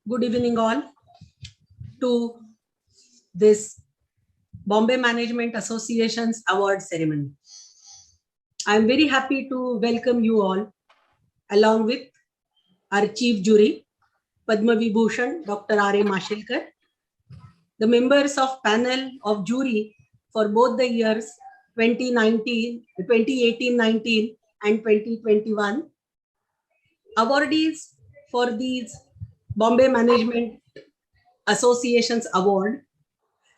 Good evening all to this Bombay Management Association's award ceremony. I am very happy to welcome you all along with our chief jury, Padma Vibhushan, Dr. R.A. Mashelkar, the members of panel of jury for both the years 2018-19 and 2021, awardees for these Bombay Management Association's award,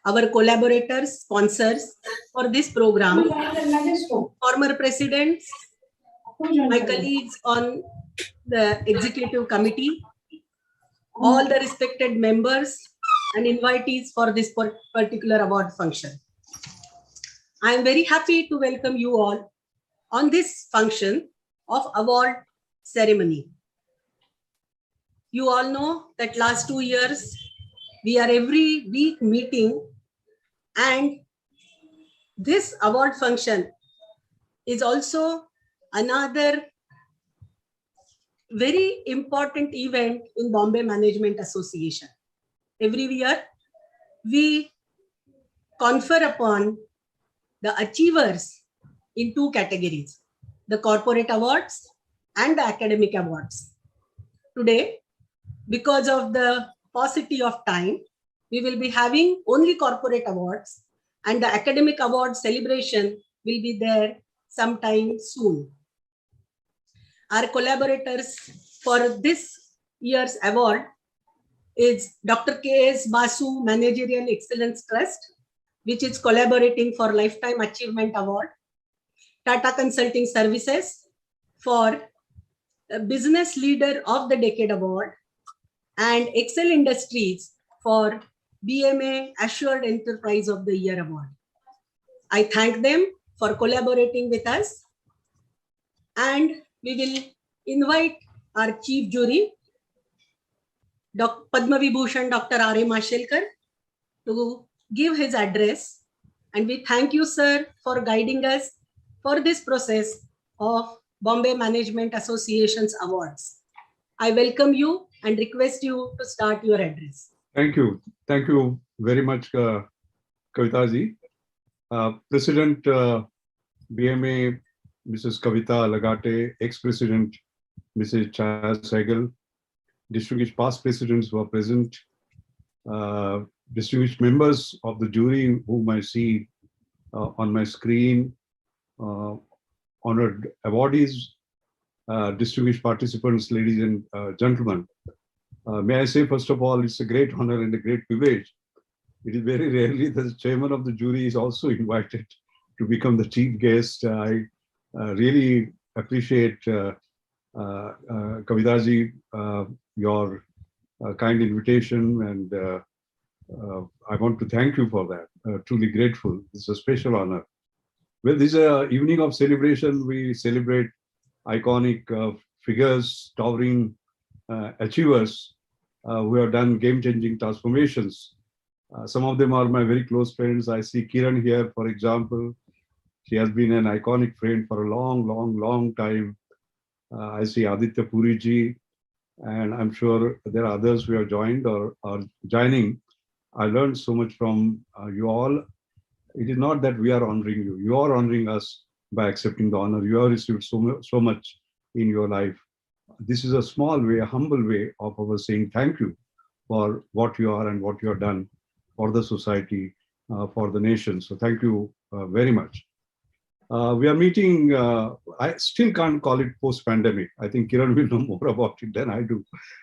our collaborators, sponsors for this program, former presidents, my colleagues on the executive committee, all the respected members and invitees for this particular award function. I am very happy to welcome you all on this function of award ceremony. You all know that last 2 years, we are every week meeting, and this award function is also another very important event in Bombay Management Association. Every year, we confer upon the achievers in two categories, the corporate awards and the academic awards. Today, because of the paucity of time, we will be having only corporate awards, and the academic award celebration will be there sometime soon. Our collaborators for this year's award is Dr. K.S. Basu Managerial Excellence Trust, which is collaborating for Lifetime Achievement Award, Tata Consulting Services for Business Leader of the Decade Award, and Excel Industries for BMA Assured Enterprise of the Year Award. I thank them for collaborating with us, and we will invite our chief jury, Dr. Padma Vibhushan, Dr. R.A. Mashelkar, to give his address. And we thank you, sir, for guiding us for this process of Bombay Management Association's awards. I welcome you and request you to start your address. Thank you. Thank you very much, Kavita ji. President BMA, Mrs. Kavita Lagate, ex-president Mrs. Chaya Sehgal, distinguished past presidents who are present, distinguished members of the jury whom I see on my screen, honored awardees, distinguished participants, ladies and gentlemen. May I say, first of all, it's a great honor and a great privilege. It is very rarely that the chairman of the jury is also invited to become the chief guest. I really appreciate, Kavita ji, your kind invitation, and I want to thank you for that. Truly grateful. It's a special honor. Well, this is an evening of celebration. We celebrate iconic figures, towering achievers who have done game-changing transformations. Some of them are my very close friends. I see Kiran here, for example. She has been an iconic friend for a long time. I see Aditya Puri ji, and I'm sure there are others who have joined or are joining. I learned so much from you all. It is not that we are honoring you. You are honoring us by accepting the honor. You have received so much in your life. This is a small way, a humble way of our saying thank you for what you are and what you have done for the society, for the nation. So thank you very much. We are meeting, I still can't call it post-pandemic. I think Kiran will know more about it than I do.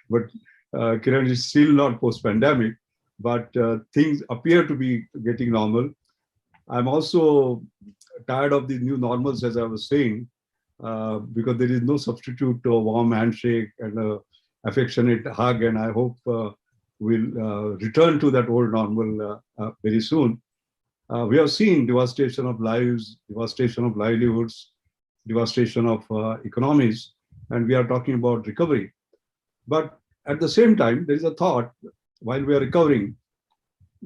But Kiran is still not post-pandemic, but things appear to be getting normal. I'm also tired of the new normals, as I was saying, because there is no substitute to a warm handshake and an affectionate hug, and I hope we'll return to that old normal very soon. We have seen devastation of lives, devastation of livelihoods, devastation of economies, and we are talking about recovery. But at the same time, there is a thought, while we are recovering,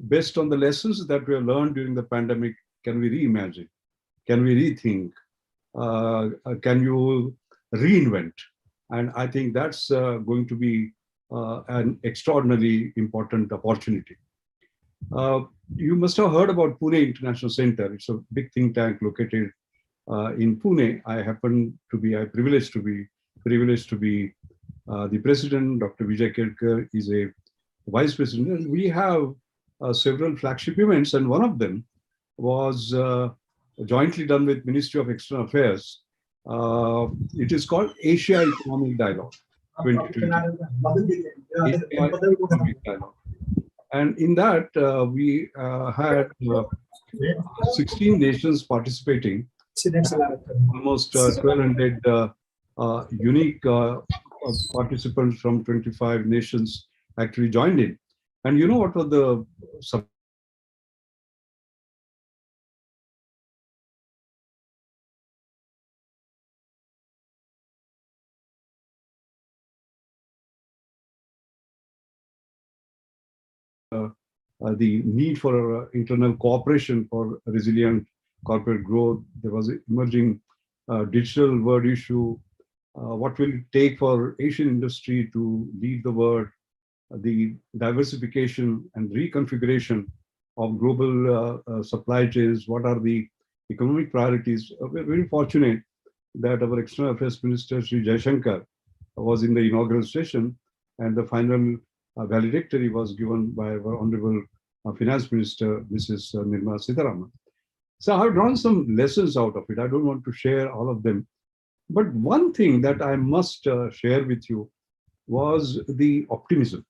based on the lessons that we have learned during the pandemic, can we reimagine? Can we rethink? Can you reinvent? And I think that's going to be an extraordinarily important opportunity. You must have heard about Pune International Center. It's a big think tank located in Pune. I'm privileged to be the president. Dr. Vijay Kedkar is a vice president. And we have several flagship events, and one of them was jointly done with Ministry of External Affairs. It is called Asia Economic Dialogue 2020. Asia Economic Dialogue. And in that, we had 16 nations participating, almost 1,200 unique participants from 25 nations actually joined in. And you know what was the the need for internal cooperation for resilient corporate growth. There was an emerging digital world issue. What will it take for Asian industry to lead the world? The diversification and reconfiguration of global supply chains. What are the economic priorities? We're very fortunate that our External Affairs Minister, Sri Jaishankar, was in the inaugural session, and the final valedictory was given by our Honorable Finance Minister, Mrs. Nirmala Sitharaman. So I've drawn some lessons out of it. I don't want to share all of them. But one thing that I must share with you was the optimism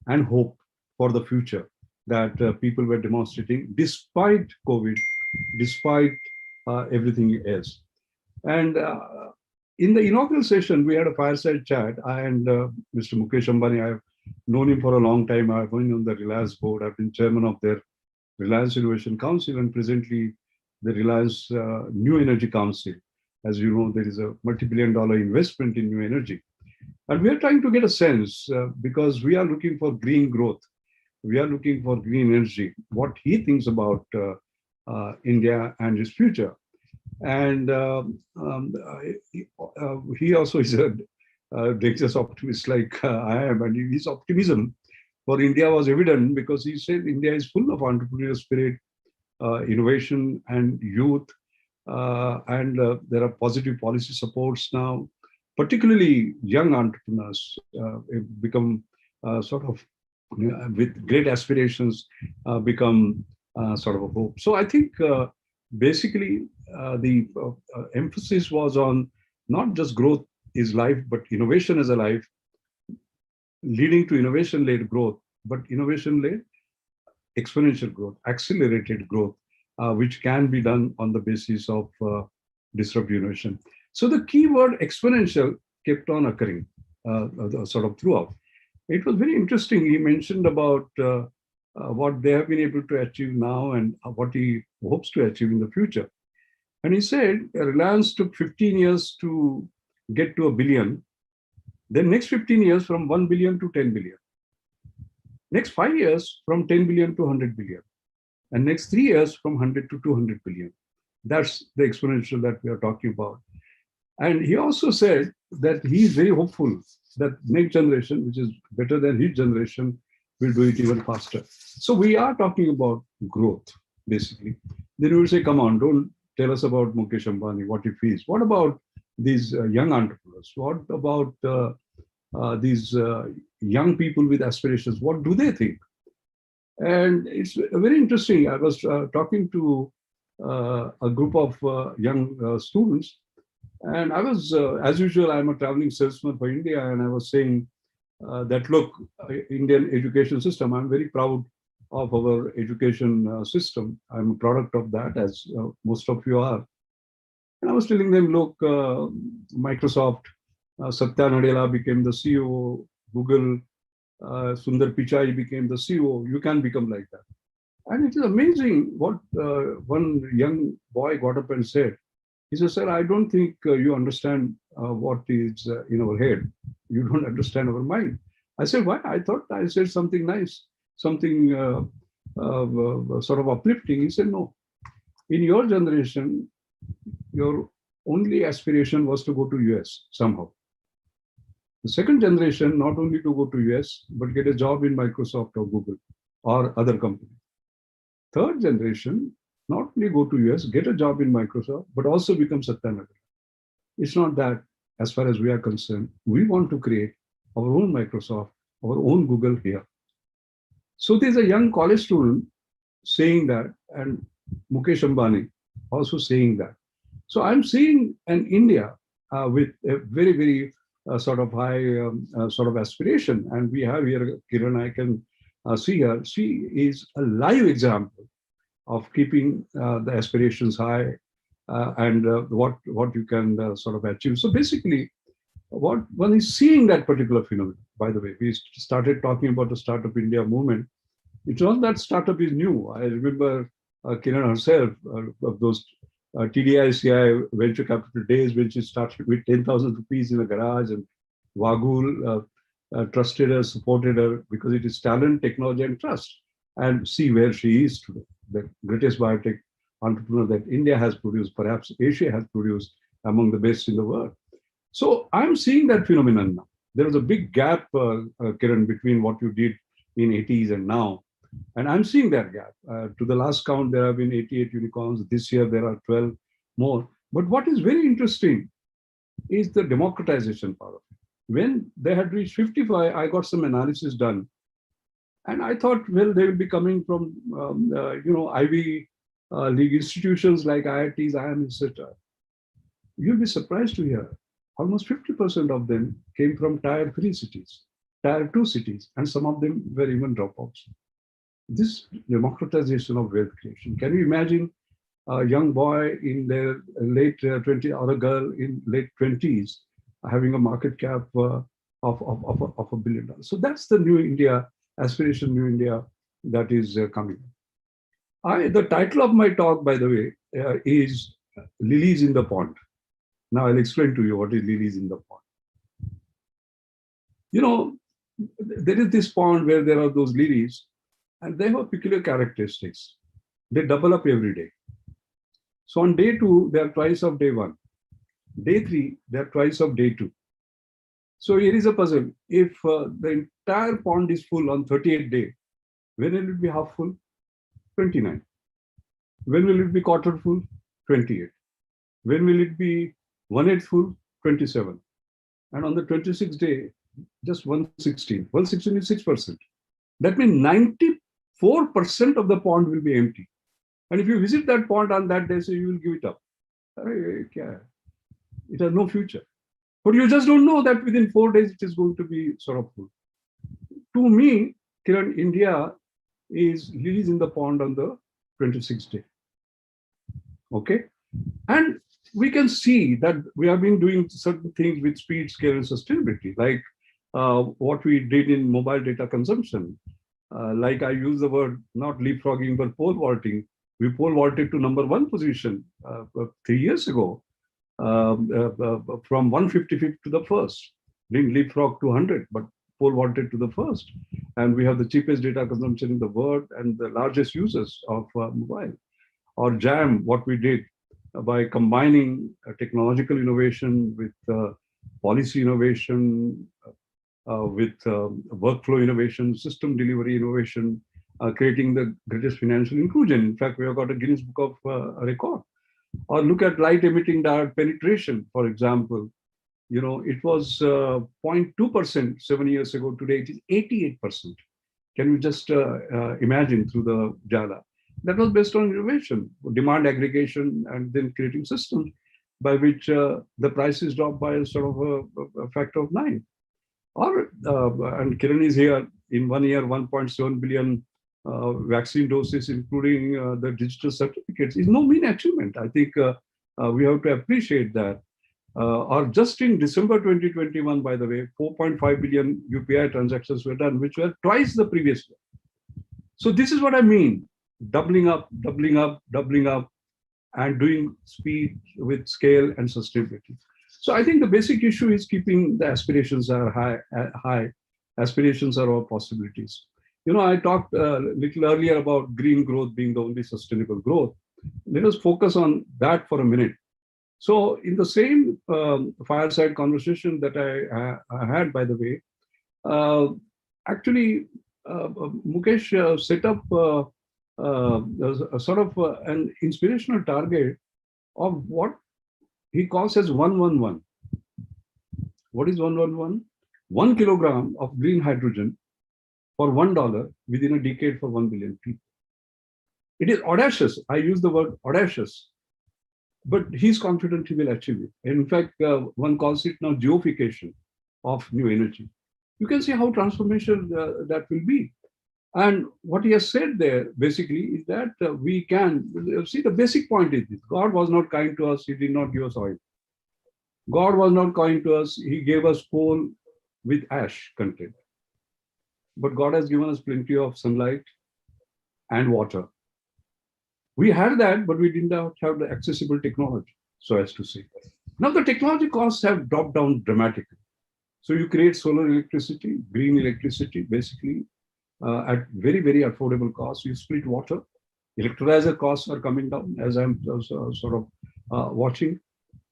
and hope for the future that people were demonstrating despite COVID, despite everything else. And in the inaugural session, we had a fireside chat. I and Mr. Mukesh Ambani, I've known him for a long time. I've been on the Reliance board. I've been chairman of their Reliance Innovation Council and presently the Reliance New Energy Council. As you know, there is a multi-billion-dollar investment in new energy. And we are trying to get a sense because we are looking for green growth. We are looking for green energy, what he thinks about India and his future. And he also is a dangerous optimist like I am. And his optimism for India was evident because he said India is full of entrepreneurial spirit, innovation and youth. And there are positive policy supports now, particularly young entrepreneurs become sort of with great aspirations become sort of a hope. So I think basically the emphasis was on not just growth is life, but innovation as a life, leading to innovation-led growth, but innovation-led exponential growth, accelerated growth, which can be done on the basis of disruptive innovation. So the keyword exponential kept on occurring sort of throughout. It was very interesting. He mentioned about what they have been able to achieve now and what he hopes to achieve in the future. And he said Reliance took 15 years to get to $1 billion. Then next 15 years from 1 billion to 10 billion. Next 5 years from 10 billion to 100 billion. And next 3 years from 100 to 200 billion. That's the exponential that we are talking about. And he also said that he is very hopeful that next generation, which is better than his generation, will do it even faster. So we are talking about growth, basically. Then you will say, come on, don't tell us about Mukesh Ambani, what he feels. What about these young entrepreneurs? What about these young people with aspirations? What do they think? And it's very interesting. I was talking to a group of young students, and I was, as usual, I'm a traveling salesman for India, and I was saying that, look, Indian education system, I'm very proud of our education system. I'm a product of that, as most of you are. And I was telling them, look, Microsoft, Satya Nadella became the CEO, Google, Sundar Pichai became the CEO. You can become like that. And it is amazing what one young boy got up and said. He said, sir, I don't think you understand what is in our head. You don't understand our mind. I said, why? I thought I said something nice, something sort of uplifting. He said, no. In your generation, your only aspiration was to go to US somehow. The second generation, not only to go to US, but get a job in Microsoft or Google or other companies. Third generation, not only go to US, get a job in Microsoft, but also become Satyanarayana. It's not that, as far as we are concerned, we want to create our own Microsoft, our own Google here. So there's a young college student saying that, and Mukesh Ambani also saying that. So I'm seeing an India with a very, very sort of high sort of aspiration. And we have here, Kiran, I can see her. She is a live example of keeping the aspirations high and what you can sort of achieve. So basically, what one is seeing that particular phenomenon. By the way, we started talking about the Startup India movement. It's not that startup is new. I remember Kiran herself of those TDI-CI venture capital days when she started with 10,000 rupees in a garage, and Wagul trusted her, supported her because it is talent, technology, and trust. And see where she is today, the greatest biotech entrepreneur that India has produced, perhaps Asia has produced, among the best in the world. So I'm seeing that phenomenon now. There was a big gap, Kiran, between what you did in 80s and now. And I'm seeing that gap. To the last count, there have been 88 unicorns. This year, there are 12 more. But what is very interesting is the democratization part of it. When they had reached 55, I got some analysis done. And I thought, well, they will be coming from, Ivy League institutions like IITs, IIMs, etc. You'll be surprised to hear almost 50% of them came from tier 3 cities, tier 2 cities, and some of them were even dropouts. This democratization of wealth creation. Can you imagine a young boy in their late 20s or a girl in late 20s having a market cap of $1 billion? So that's the new India, aspiration new India that is coming. The title of my talk, by the way, is Lilies in the Pond. Now I'll explain to you what is lilies in the pond. You know, there is this pond where there are those lilies, and they have peculiar characteristics. They double up every day. So on day 2, they are twice of day 1. Day 3, they are twice of day 2. So here is a puzzle. If the entire pond is full on 38th day, when will it be half full? 29. When will it be quarter full? 28. When will it be 1/8 full? 27. And on the 26th day, just 116. 116 is 6%. That means 94% of the pond will be empty. And if you visit that pond on that day, so you will give it up. It has no future. But you just don't know that within 4 days it is going to be sort of full. To me, Kiran, India is lilies in the pond on the 26th day. Okay? And we can see that we have been doing certain things with speed, scale, and sustainability, like what we did in mobile data consumption. Like I use the word not leapfrogging, but pole vaulting. We pole vaulted to number 1 position 3 years ago, from 155th to the first. Didn't leapfrog to 100, but pole vaulted to the first. And we have the cheapest data consumption in the world and the largest users of mobile. Or JAM, what we did by combining technological innovation with policy innovation, with workflow innovation, system delivery innovation, creating the greatest financial inclusion. In fact, we have got a Guinness Book of Record. Or look at light emitting diode penetration, for example. You know, it was 0.2% 7 years ago. Today, it is 88%. Can you just imagine through the JALA? That was based on innovation, demand aggregation, and then creating systems by which the prices dropped by a sort of a factor of 9. Or, and Kiran is here, in 1 year, 1.7 billion vaccine doses, including the digital certificates, is no mean achievement. I think we have to appreciate that. Or just in December 2021, by the way, 4.5 billion UPI transactions were done, which were twice the previous year. So this is what I mean. Doubling up, and doing speed with scale and sustainability. So I think the basic issue is keeping the aspirations are high. Aspirations are all possibilities. You know, I talked a little earlier about green growth being the only sustainable growth. Let us focus on that for a minute. So in the same fireside conversation that I had, by the way, uh, actually, Mukesh set up a sort of an inspirational target of what he calls as 111. What is 111? 1 kilogram of green hydrogen for $1 within a decade for 1 billion people. It is audacious. I use the word audacious, but he's confident he will achieve it. And in fact, one calls it now geofication of new energy. You can see how transformational that will be. And what he has said there basically is that we can see the basic point is this: God was not kind to us, he did not give us oil. God was not kind to us, he gave us coal with ash content. But God has given us plenty of sunlight and water. We had that, but we didn't have the accessible technology, so as to say. Now the technology costs have dropped down dramatically. So you create solar electricity, green electricity, basically at very, very affordable cost. You split water. Electrolyzer costs are coming down, as I'm sort of watching.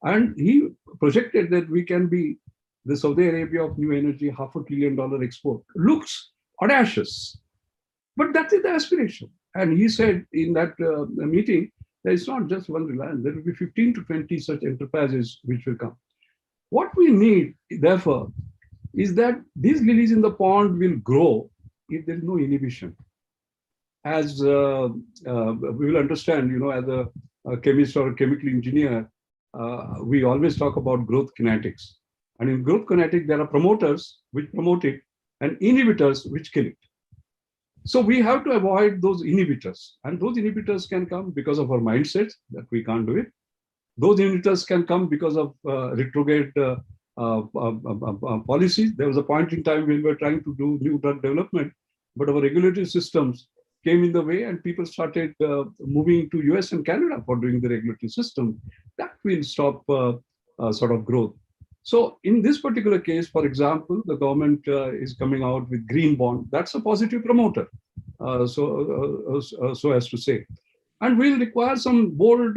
And he projected that we can be the Saudi Arabia of new energy, $500 billion export. Looks audacious, but that is the aspiration. And he said in that meeting that it's not just one Reliance, there will be 15 to 20 such enterprises which will come. What we need, therefore, is that these lilies in the pond will grow if there is no inhibition. As we will understand, as a chemist or a chemical engineer, we always talk about growth kinetics. And in growth kinetics, there are promoters which promote it and inhibitors which kill it. So we have to avoid those inhibitors. And those inhibitors can come because of our mindsets, that we can't do it. Those inhibitors can come because of retrograde policies. There was a point in time when we were trying to do new drug development, but our regulatory systems came in the way and people started moving to US and Canada for doing the regulatory system. That will stop sort of growth. So in this particular case, for example, the government is coming out with green bond. That's a positive promoter, so as to say. And we'll require some bold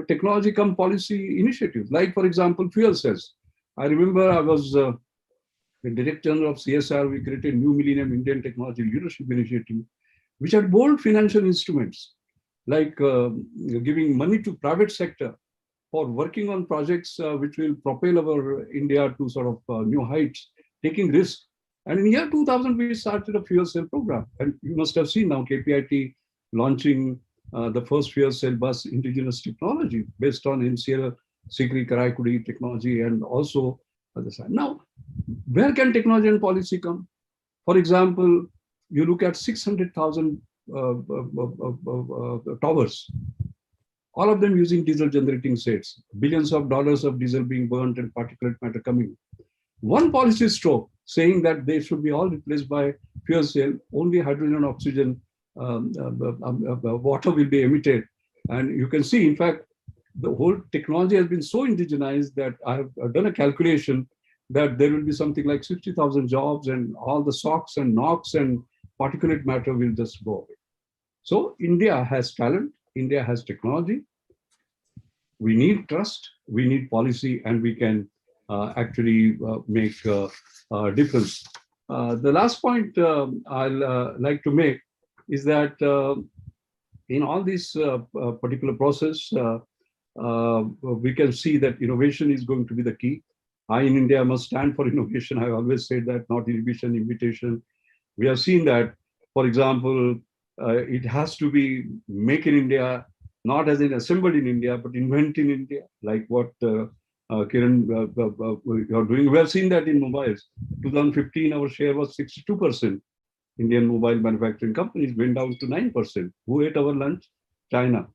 technology come policy initiatives, like, for example, fuel cells. I remember I was the Director General of CSR. We created New Millennium Indian Technology Leadership Initiative, which had bold financial instruments, like giving money to private sector for working on projects which will propel our India to sort of new heights, taking risks. And in year 2000, we started a fuel cell program. And you must have seen now KPIT launching the first fuel cell bus indigenous technology based on MCL, Sikri, Karaikudi technology, and also other side. Now, where can technology and policy come? For example, you look at 600,000 towers, all of them using diesel generating sets, billions of dollars of diesel being burnt and particulate matter coming. One policy stroke saying that they should be all replaced by fuel cell, only hydrogen and oxygen water will be emitted. And you can see, in fact, the whole technology has been so indigenized that I have done a calculation that there will be something like 60,000 jobs and all the SOx and NOx and particulate matter will just go away. So India has talent, India has technology. We need trust, we need policy, and we can actually make a difference. The last point I'll like to make is that in all this particular process, we can see that innovation is going to be the key. I in India must stand for innovation. I always say that, not inhibition, invitation. We have seen that, for example, it has to be make in India, not as in assembled in India, but invent in India, like what Kiran, you're doing. We have seen that in mobiles. 2015, our share was 62%. Indian mobile manufacturing companies went down to 9%. Who ate our lunch? China.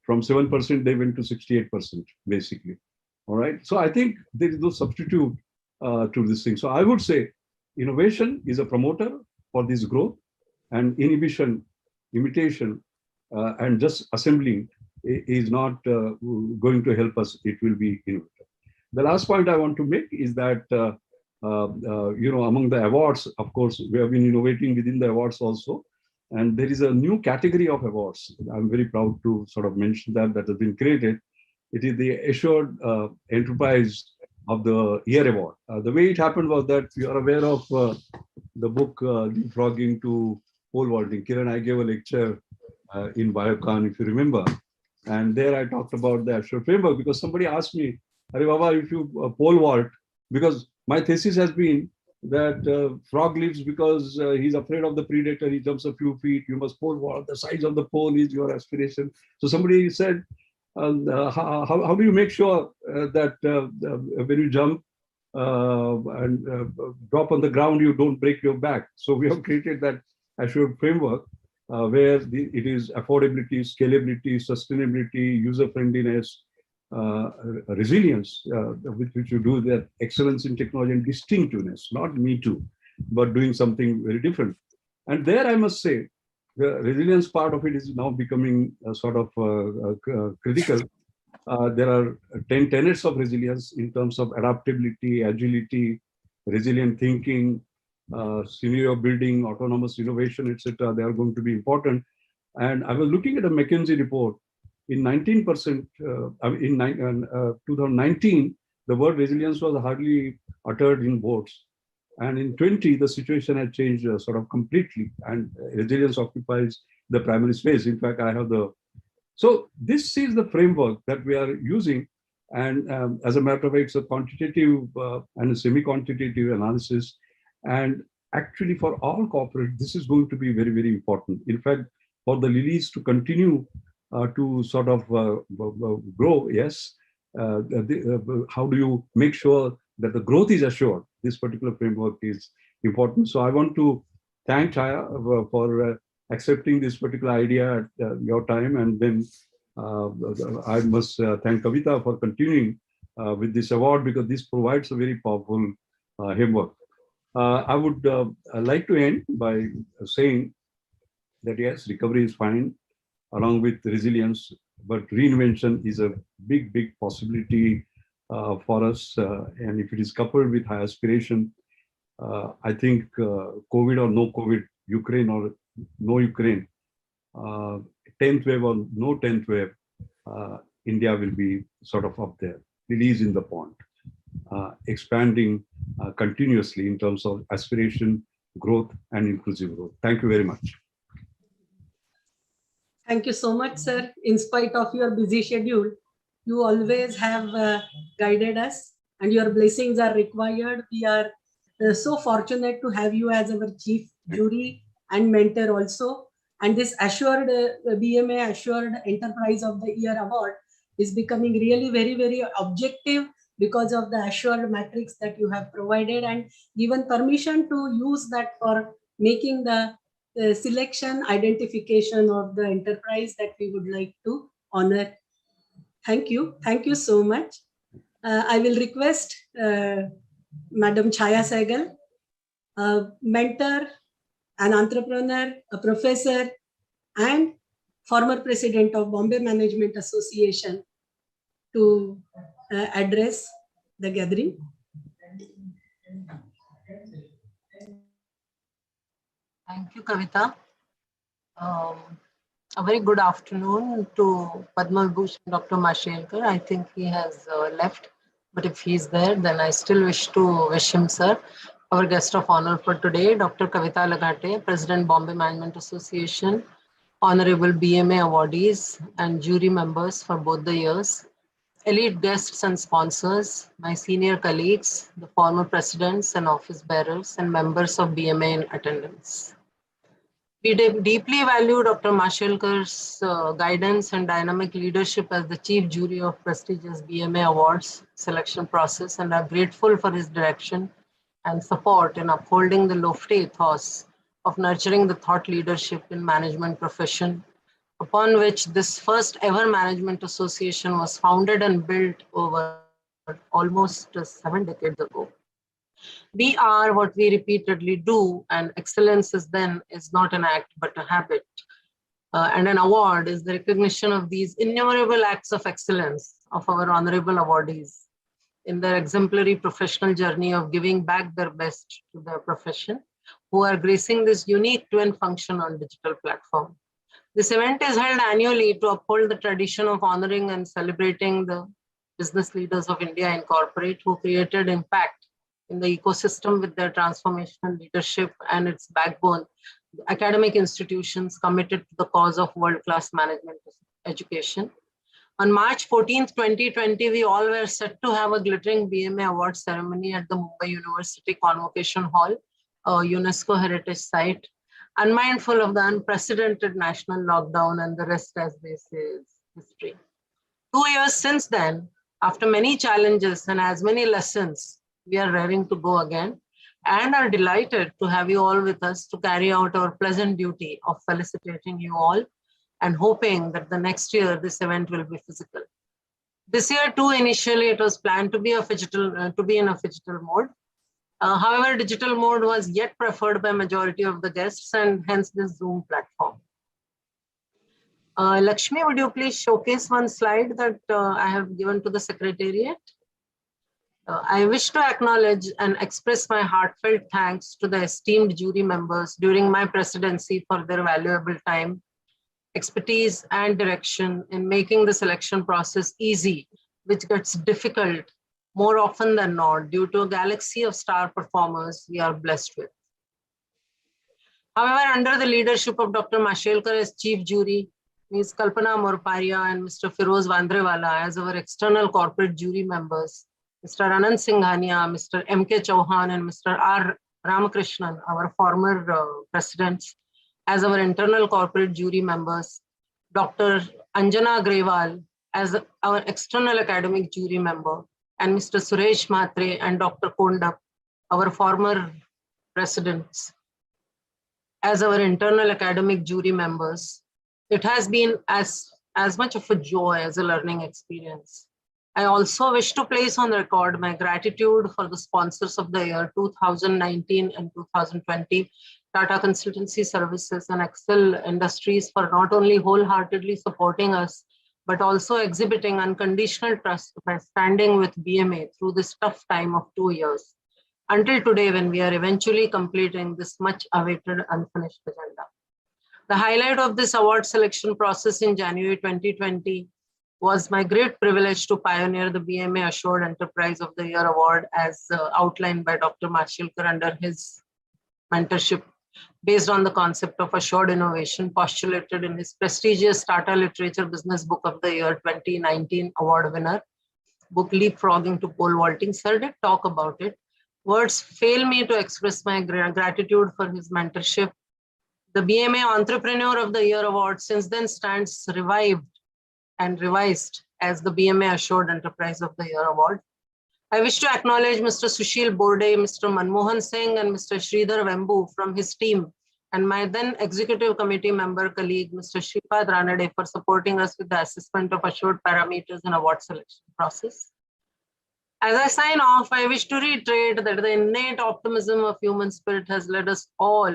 From 7%, they went to 68%, basically. All right. So I think there is no substitute to this thing. So I would say innovation is a promoter for this growth, and inhibition, imitation, and just assembling is not going to help us. It will be innovative. The last point I want to make is that, among the awards, of course, we have been innovating within the awards also. And there is a new category of awards. I'm very proud to sort of mention that has been created. It is the Assured Enterprise of the Year Award. The way it happened was that you are aware of the book Leapfrogging to Pole Vaulting. Kiran, I gave a lecture in Biocon, if you remember. And there I talked about the Assured Framework because somebody asked me, Hare Baba, if you pole vault, because my thesis has been that frog lives because he's afraid of the predator, he jumps a few feet, you must pole vault, the size of the pole is your aspiration. So somebody said, how do you make sure that when you jump and drop on the ground, you don't break your back? So we have created that Assured framework where it is affordability, scalability, sustainability, user friendliness, resilience, with which you do that excellence in technology and distinctiveness, not me too, but doing something very different. And there I must say, the resilience part of it is now becoming sort of critical. There are 10 tenets of resilience in terms of adaptability, agility, resilient thinking, scenario building, autonomous innovation, etc. They are going to be important. And I was looking at a McKinsey report. In 19%, in 2019, the word resilience was hardly uttered in boards. And in 20, the situation had changed sort of completely, and resilience occupies the primary space. In fact, I have the. So this is the framework that we are using. And as a matter of fact, it's a quantitative and a semi-quantitative analysis. And actually, for all corporate, this is going to be very, very important. In fact, for the Lilies to continue to sort of grow, yes. How do you make sure that the growth is assured? This particular framework is important. So I want to thank Chaya for accepting this particular idea at your time. And then I must thank Kavita for continuing with this award, because this provides a very powerful framework. I would like to end by saying that yes, recovery is fine, along with resilience, but reinvention is a big, big possibility for us. And if it is coupled with high aspiration, I think COVID or no COVID, Ukraine or no Ukraine, 10th wave or no 10th wave, India will be sort of up there, release in the pond, expanding continuously in terms of aspiration, growth, and inclusive growth. Thank you very much. Thank you so much, sir. In spite of your busy schedule, you always have guided us, and your blessings are required. We are so fortunate to have you as our chief jury and mentor also. And this assured BMA Assured Enterprise of the Year award is becoming really very, very objective because of the assured matrix that you have provided and given permission to use that for making the selection, identification of the enterprise that we would like to honor. Thank you. Thank you so much. I will request Madam Chaya Sehgal, a mentor, an entrepreneur, a professor, and former president of Bombay Management Association, to address the gathering. Thank you, Kavita. A very good afternoon to Padma Vibhushan Dr. Mashelkar. I think he has left, but if he's there, then I still wish to wish him, sir. Our guest of honor for today, Dr. Kavita Lagate, President, Bombay Management Association, Honorable BMA awardees and jury members for both the years, elite guests and sponsors, my senior colleagues, the former presidents and office bearers, and members of BMA in attendance. We deeply value Dr. Mashelkar's guidance and dynamic leadership as the chief jury of prestigious BMA awards selection process, and are grateful for his direction and support in upholding the lofty ethos of nurturing the thought leadership in management profession, upon which this first ever management association was founded and built over almost 7 decades ago. We are what we repeatedly do, and excellence is not an act but a habit. And an award is the recognition of these innumerable acts of excellence of our honorable awardees in their exemplary professional journey of giving back their best to their profession, who are gracing this unique twin function on digital platform. This event is held annually to uphold the tradition of honoring and celebrating the business leaders of India Incorporate who created impact in the ecosystem with their transformational leadership and its backbone, academic institutions committed to the cause of world-class management education. On March 14th, 2020, we all were set to have a glittering BMA award ceremony at the Mumbai University Convocation Hall, a UNESCO heritage site, unmindful of the unprecedented national lockdown and the rest, as they say, is history. 2 years since then, after many challenges and as many lessons, we are raring to go again and are delighted to have you all with us to carry out our pleasant duty of felicitating you all and hoping that the next year this event will be physical. This year too, initially it was planned to be in a phygital mode. However, digital mode was yet preferred by majority of the guests and hence this Zoom platform. Lakshmi, would you please showcase one slide that I have given to the Secretariat? I wish to acknowledge and express my heartfelt thanks to the esteemed jury members during my presidency for their valuable time, expertise, and direction in making the selection process easy, which gets difficult more often than not due to a galaxy of star performers we are blessed with. However, under the leadership of Dr. Mashelkar as Chief Jury, Ms. Kalpana Morparia and Mr. Firoz Vandrewala as our external corporate jury members, Mr. Anand Singhania, Mr. M.K. Chauhan, and Mr. R. Ramakrishnan, our former presidents, as our internal corporate jury members, Dr. Anjana Grewal as our external academic jury member, and Mr. Suresh Mhatre and Dr. Kondap, our former presidents, as our internal academic jury members. It has been as much of a joy as a learning experience. I also wish to place on record my gratitude for the sponsors of the year 2019 and 2020, Tata Consultancy Services and Excel Industries, for not only wholeheartedly supporting us, but also exhibiting unconditional trust by standing with BMA through this tough time of 2 years, until today when we are eventually completing this much awaited unfinished agenda. The highlight of this award selection process in January 2020 was my great privilege to pioneer the BMA Assured Enterprise of the Year Award as outlined by Dr. Mashelkar under his mentorship, based on the concept of assured innovation postulated in his prestigious Tata Literature Business Book of the Year 2019 award winner, book Leapfrogging to Pole Vaulting. Sir did talk about it. Words fail me to express my gratitude for his mentorship. The BMA Entrepreneur of the Year Award since then stands revived and revised as the BMA Assured Enterprise of the Year Award. I wish to acknowledge Mr. Sushil Borde, Mr. Manmohan Singh, and Mr. Sridhar Vembu from his team, and my then executive committee member colleague, Mr. Shripad Ranade, for supporting us with the assessment of assured parameters in award selection process. As I sign off, I wish to reiterate that the innate optimism of human spirit has led us all,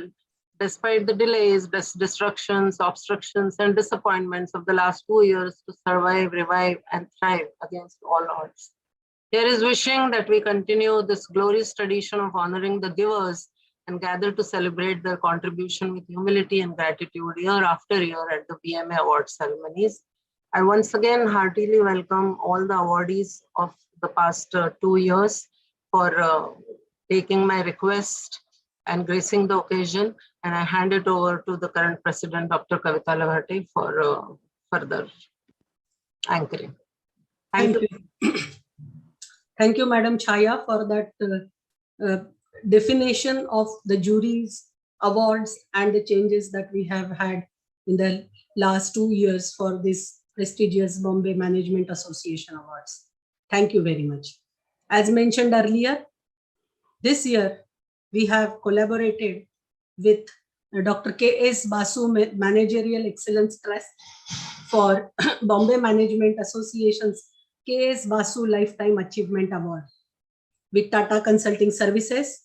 despite the delays, destructions, obstructions, and disappointments of the last 2 years, to survive, revive, and thrive against all odds. Here is wishing that we continue this glorious tradition of honoring the givers and gather to celebrate their contribution with humility and gratitude year after year at the BMA award ceremonies. I once again heartily welcome all the awardees of the past 2 years for taking my request and gracing the occasion, and I hand it over to the current president, Dr. Kavita Lavhate, for further anchoring. Thank you. Thank you, Madam Chaya, for that definition of the jury's awards and the changes that we have had in the last 2 years for this prestigious Bombay Management Association Awards. Thank you very much. As mentioned earlier, this year we have collaborated with Dr. K.S. Basu Managerial Excellence Trust for Bombay Management Association's K.S. Basu Lifetime Achievement Award, with Tata Consulting Services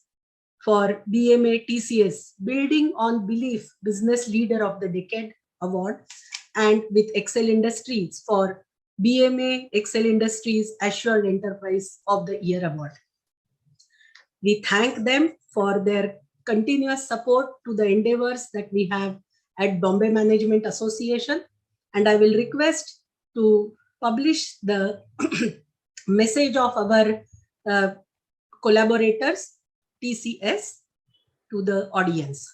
for BMA TCS Building on Belief Business Leader of the Decade Award, and with Excel Industries for BMA Excel Industries Assured Enterprise of the Year Award. We thank them for their continuous support to the endeavors that we have at Bombay Management Association, and I will request to publish the message of our collaborators, TCS, to the audience.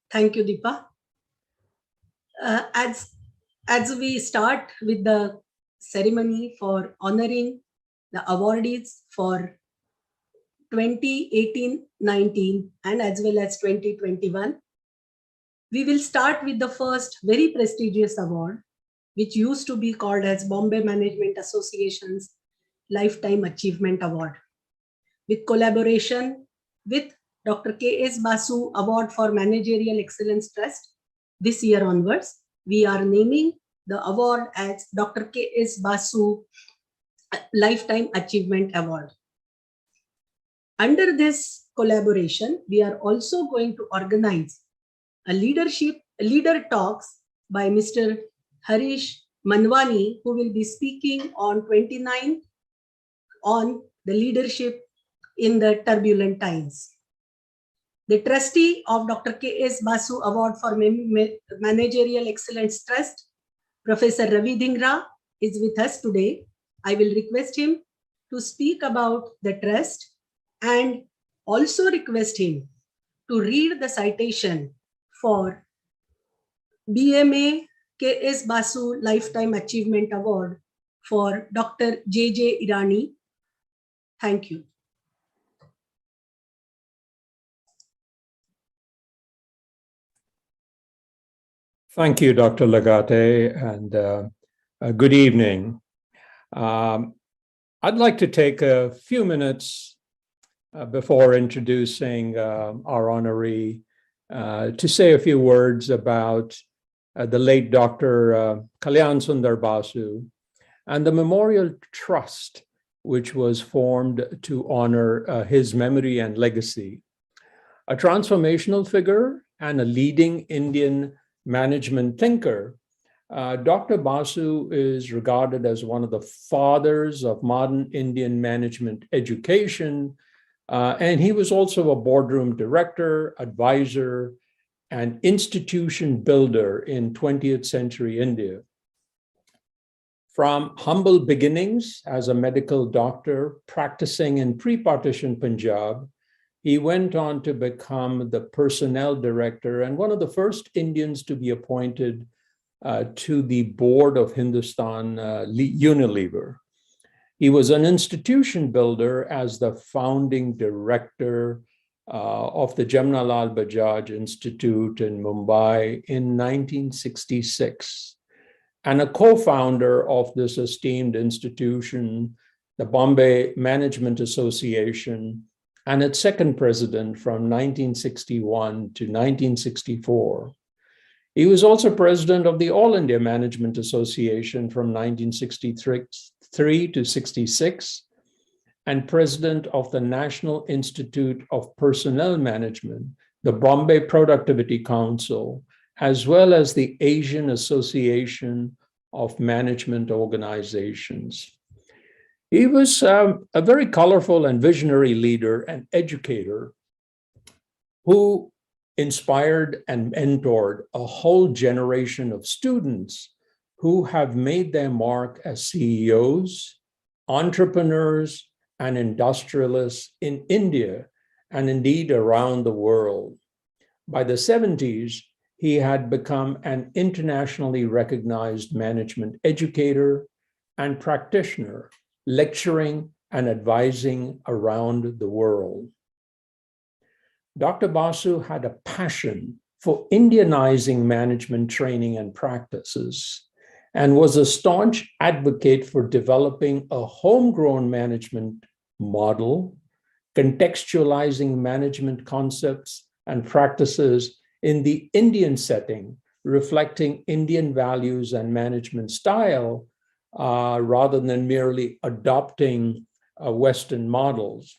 Thank you, Deepa. As we start with the ceremony for honoring the awardees for 2018-19 and as well as 2021, we will start with the first very prestigious award, which used to be called as Bombay Management Association's Lifetime Achievement Award. With collaboration with Dr. K.S. Basu Award for Managerial Excellence Trust, this year onwards, we are naming the award as Dr. K.S. Basu Lifetime Achievement Award. Under this collaboration, we are also going to organize a leader talks by Mr. Harish Manwani, who will be speaking on 29th on the leadership in the turbulent times. The trustee of Dr. K.S. Basu Award for Managerial Excellence Trust, Professor Ravi Dhingra, is with us today. I will request him to speak about the trust and also request him to read the citation for BMA K.S. Basu Lifetime Achievement Award for Dr. J.J. Irani. Thank you. Thank you, Dr. Lagate, and good evening. I'd like to take a few minutes before introducing our honoree to say a few words about the late Dr. Kalyan Sundar Basu and the Memorial Trust, which was formed to honor his memory and legacy. A transformational figure and a leading Indian management thinker, Dr. Basu is regarded as one of the fathers of modern Indian management education, and he was also a boardroom director, advisor, and institution builder in 20th century India. From humble beginnings as a medical doctor practicing in pre-partition Punjab, he went on to become the personnel director and one of the first Indians to be appointed to the board of Hindustan Unilever. He was an institution builder as the founding director of the Jamnalal Bajaj Institute in Mumbai in 1966, and a co-founder of this esteemed institution, the Bombay Management Association, and its second president from 1961 to 1964. He was also president of the All India Management Association from 1963 to 66, and president of the National Institute of Personnel Management, the Bombay Productivity Council, as well as the Asian Association of Management Organizations. He was a very colorful and visionary leader and educator who inspired and mentored a whole generation of students who have made their mark as CEOs, entrepreneurs, and industrialists in India, and indeed around the world. By the 70s, he had become an internationally recognized management educator and practitioner, lecturing and advising around the world. Dr. Basu had a passion for Indianizing management training and practices, and was a staunch advocate for developing a homegrown management model, contextualizing management concepts and practices in the Indian setting, reflecting Indian values and management style, rather than merely adopting Western models.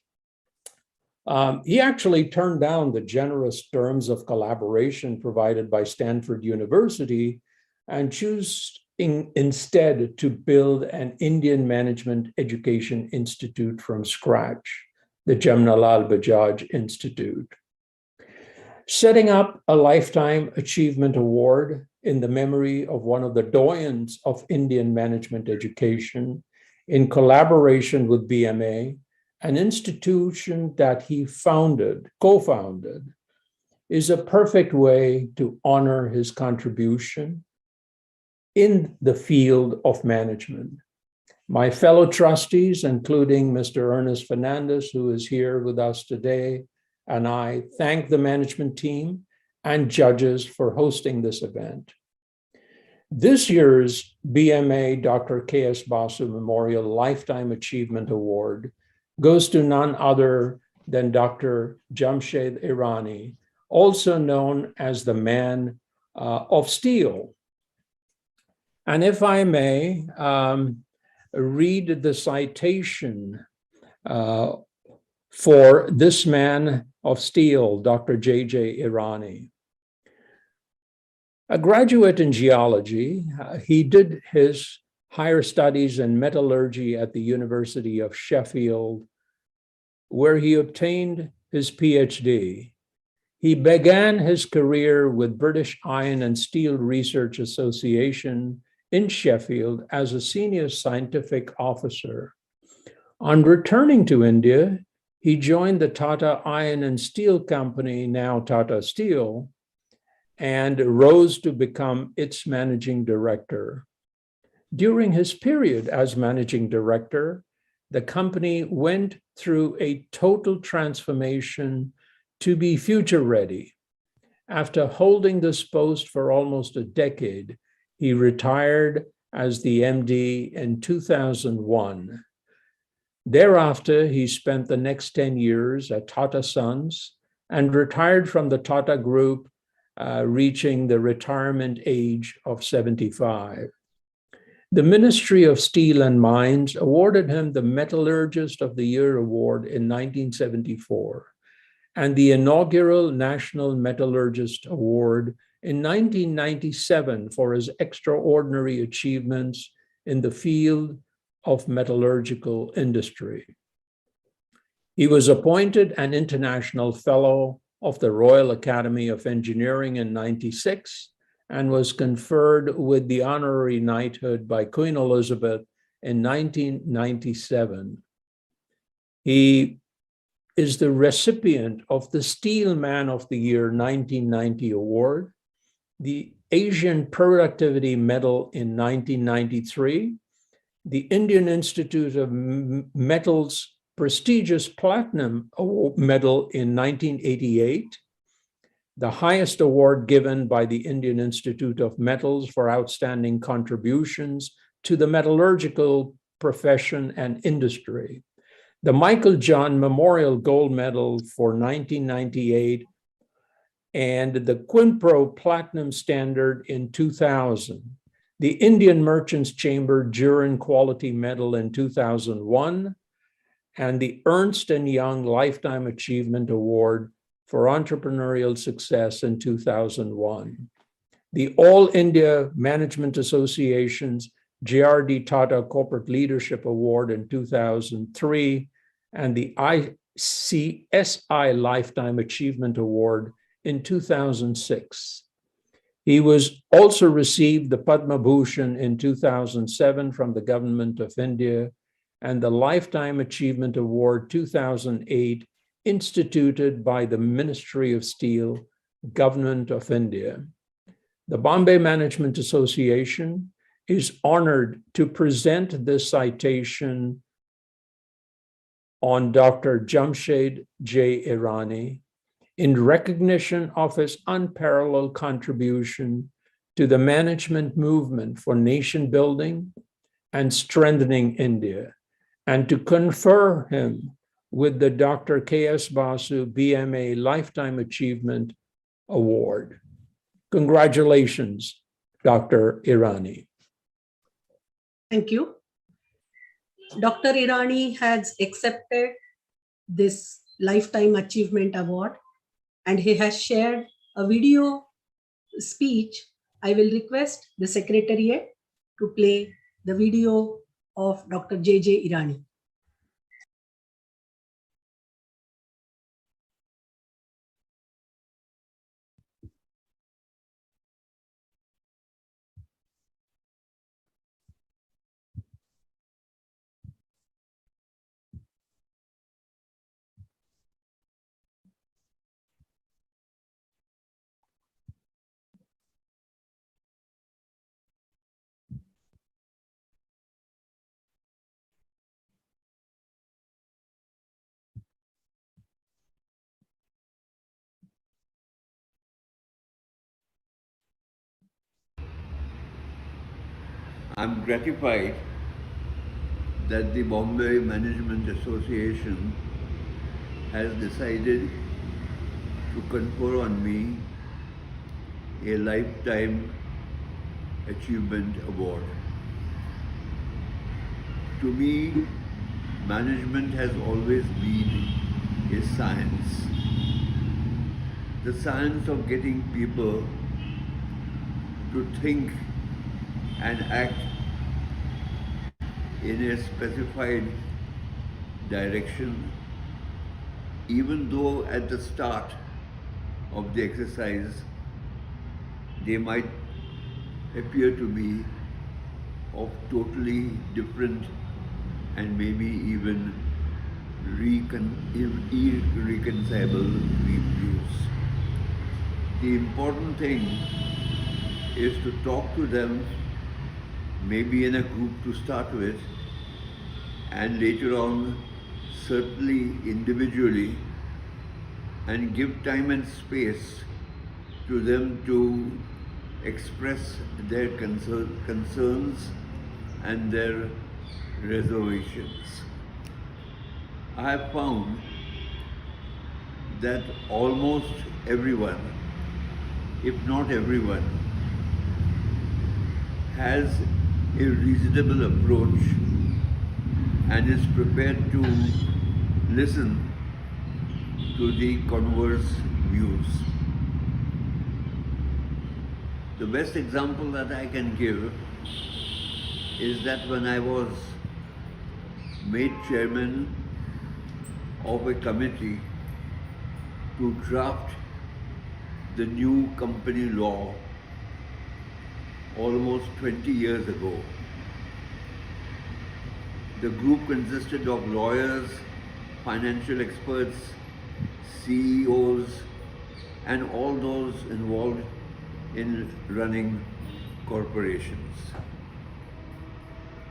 He actually turned down the generous terms of collaboration provided by Stanford University and chose instead to build an Indian Management Education Institute from scratch, the Jamnalal Bajaj Institute. Setting up a Lifetime Achievement Award in the memory of one of the doyens of Indian management education in collaboration with BMA, an institution that he co-founded, is a perfect way to honor his contribution in the field of management. My fellow trustees, including Mr. Ernest Fernandez, who is here with us today, and I thank the management team and judges for hosting this event. This year's BMA Dr. K.S. Basu Memorial Lifetime Achievement Award goes to none other than Dr. Jamshed Irani, also known as the Man of Steel. And if I may read the citation for this man of steel, Dr. J.J. Irani. A graduate in geology, he did his higher studies in metallurgy at the University of Sheffield, where he obtained his PhD. He began his career with British Iron and Steel Research Association in Sheffield as a senior scientific officer. On returning to India, he joined the Tata Iron and Steel Company, now Tata Steel, and rose to become its managing director. During his period as managing director, the company went through a total transformation to be future ready. After holding this post for almost a decade, he retired as the MD in 2001. Thereafter, he spent the next 10 years at Tata Sons and retired from the Tata Group, reaching the retirement age of 75. The Ministry of Steel and Mines awarded him the Metallurgist of the Year award in 1974 and the inaugural National Metallurgist Award in 1997 for his extraordinary achievements in the field of metallurgical industry. He was appointed an International Fellow of the Royal Academy of Engineering in 96 and was conferred with the honorary knighthood by Queen Elizabeth in 1997. He is the recipient of the Steel Man of the Year 1990 award, the Asian Productivity Medal in 1993, the Indian Institute of Metals prestigious Platinum Medal in 1988, the highest award given by the Indian Institute of Metals for outstanding contributions to the metallurgical profession and industry, the Michael John Memorial Gold Medal for 1998, and the Quinpro Platinum Standard in 2000, the Indian Merchants Chamber Duran Quality Medal in 2001, and the Ernst & Young Lifetime Achievement Award for Entrepreneurial Success in 2001. The All India Management Association's JRD Tata Corporate Leadership Award in 2003, and the ICSI Lifetime Achievement Award in 2006. He was also received the Padma Bhushan in 2007 from the Government of India and the Lifetime Achievement Award 2008 instituted by the Ministry of Steel, Government of India. The Bombay Management Association is honored to present this citation on Dr. Jamshed J. Irani in recognition of his unparalleled contribution to the management movement for nation building and strengthening India, and to confer him with the Dr. K.S. Basu BMA Lifetime Achievement Award. Congratulations, Dr. Irani. Thank you. Dr. Irani has accepted this Lifetime Achievement Award and he has shared a video speech. I will request the Secretariat to play the video of Dr. J.J. Irani. I'm gratified that the Bombay Management Association has decided to confer on me a Lifetime Achievement Award. To me, management has always been a science. The science of getting people to think and act in a specified direction, even though at the start of the exercise they might appear to be of totally different and maybe even irreconcilable views. The important thing is to talk to them, maybe in a group to start with, and later on certainly individually, and give time and space to them to express their concerns and their reservations. I have found that almost everyone, if not everyone, has a reasonable approach and is prepared to listen to the converse views. The best example that I can give is that when I was made chairman of a committee to draft the new company law almost 20 years ago. The group consisted of lawyers, financial experts, CEOs, and all those involved in running corporations.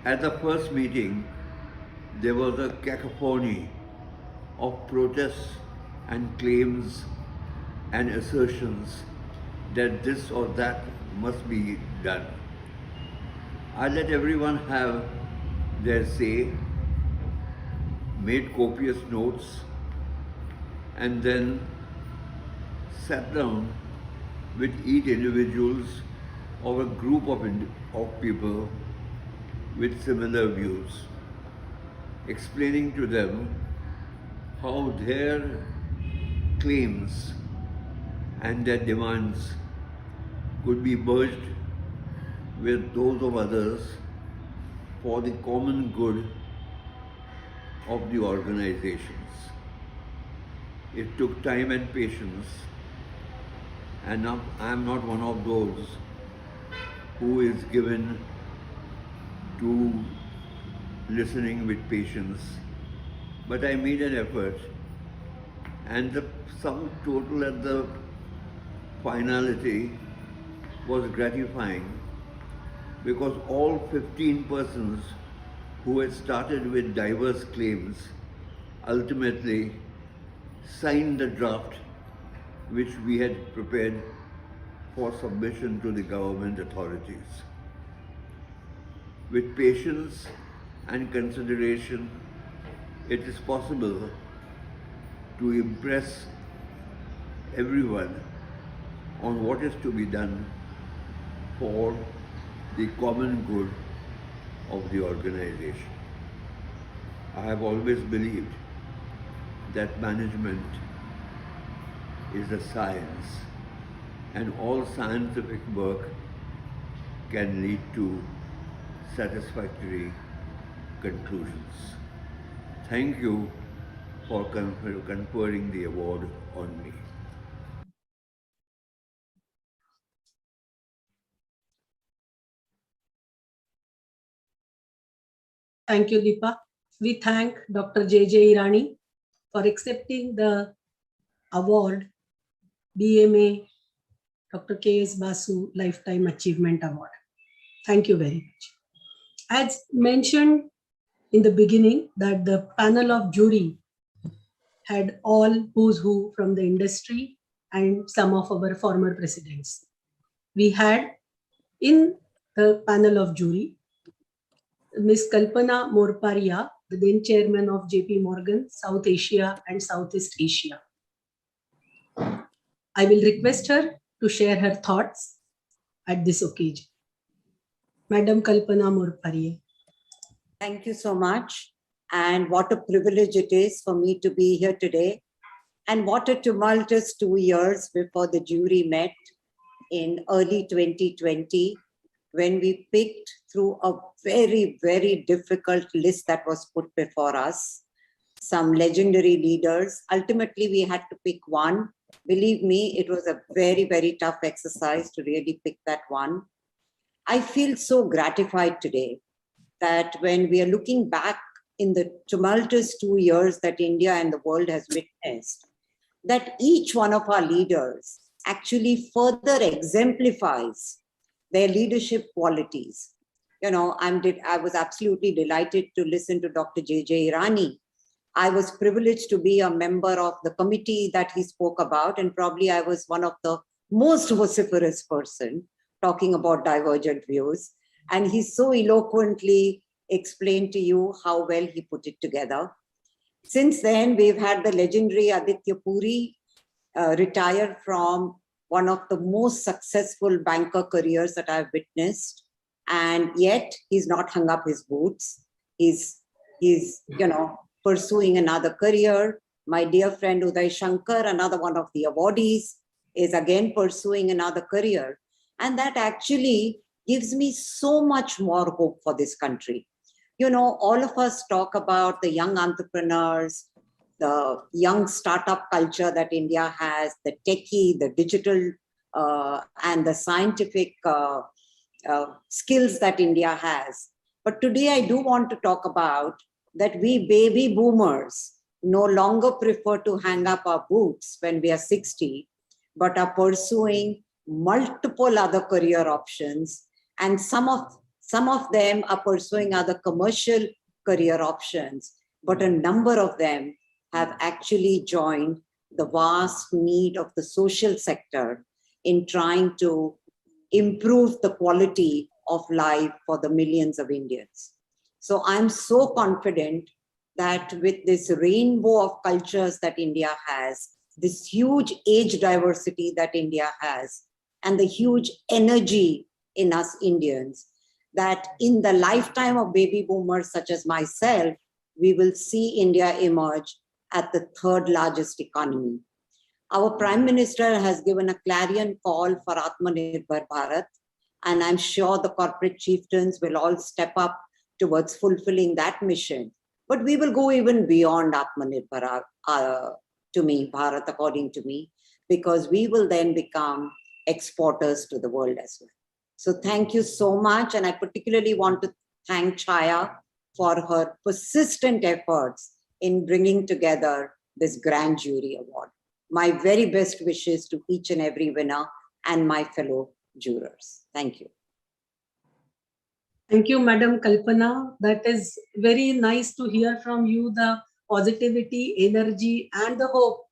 At the first meeting, there was a cacophony of protests and claims and assertions that this or that must be done. I let everyone have their say, made copious notes, and then sat down with each individuals or a group of people with similar views, explaining to them how their claims and their demands could be merged with those of others for the common good of the organizations. It took time and patience, and now I am not one of those who is given to listening with patience, but I made an effort, and the sum total at the finality was gratifying, because all 15 persons who had started with diverse claims ultimately signed the draft which we had prepared for submission to the government authorities. With patience and consideration, it is possible to impress everyone on what is to be done for the common good of the organization. I have always believed that management is a science, and all scientific work can lead to satisfactory conclusions. Thank you for conferring the award on me. Thank you, Deepa. We thank Dr. J.J. Irani for accepting the award, BMA Dr. K.S. Basu Lifetime Achievement Award. Thank you very much. As mentioned in the beginning, that the panel of jury had all who's who from the industry and some of our former presidents. We had in the panel of jury Ms. Kalpana Morparia, the then chairman of JP Morgan, South Asia and Southeast Asia. I will request her to share her thoughts at this occasion. Madam Kalpana Morparia. Thank you so much. And what a privilege it is for me to be here today. And what a tumultuous 2 years before the jury met in early 2020, when we picked through a very, very difficult list that was put before us, some legendary leaders. Ultimately, we had to pick one. Believe me, it was a very, very tough exercise to really pick that one. I feel so gratified today that when we are looking back in the tumultuous 2 years that India and the world has witnessed, that each one of our leaders actually further exemplifies their leadership qualities. You know, I was absolutely delighted to listen to Dr. J.J. Irani. I was privileged to be a member of the committee that he spoke about, and probably I was one of the most vociferous person talking about divergent views. And he so eloquently explained to you how well he put it together. Since then, we've had the legendary Aditya Puri retire from one of the most successful banker careers that I've witnessed. And yet he's not hung up his boots. He's pursuing another career. My dear friend Uday Shankar, another one of the awardees, is again pursuing another career. And that actually gives me so much more hope for this country. You know, all of us talk about the young entrepreneurs, the young startup culture that India has, the techie, the digital, and the scientific skills that India has. But today I do want to talk about that we baby boomers no longer prefer to hang up our boots when we are 60, but are pursuing multiple other career options. And some of them are pursuing other commercial career options, but a number of them have actually joined the vast need of the social sector in trying to improve the quality of life for the millions of Indians. So I'm so confident that with this rainbow of cultures that India has, this huge age diversity that India has, and the huge energy in us Indians, that in the lifetime of baby boomers such as myself, we will see India emerge at the third largest economy. Our Prime Minister has given a clarion call for Atmanirbhar Bharat, and I'm sure the corporate chieftains will all step up towards fulfilling that mission. But we will go even beyond Atmanirbhar Bharat, according to me, because we will then become exporters to the world as well. So thank you so much. And I particularly want to thank Chaya for her persistent efforts in bringing together this grand jury award. My very best wishes to each and every winner and my fellow jurors. Thank you. Thank you, Madam Kalpana. That is very nice to hear from you, the positivity, energy, and the hope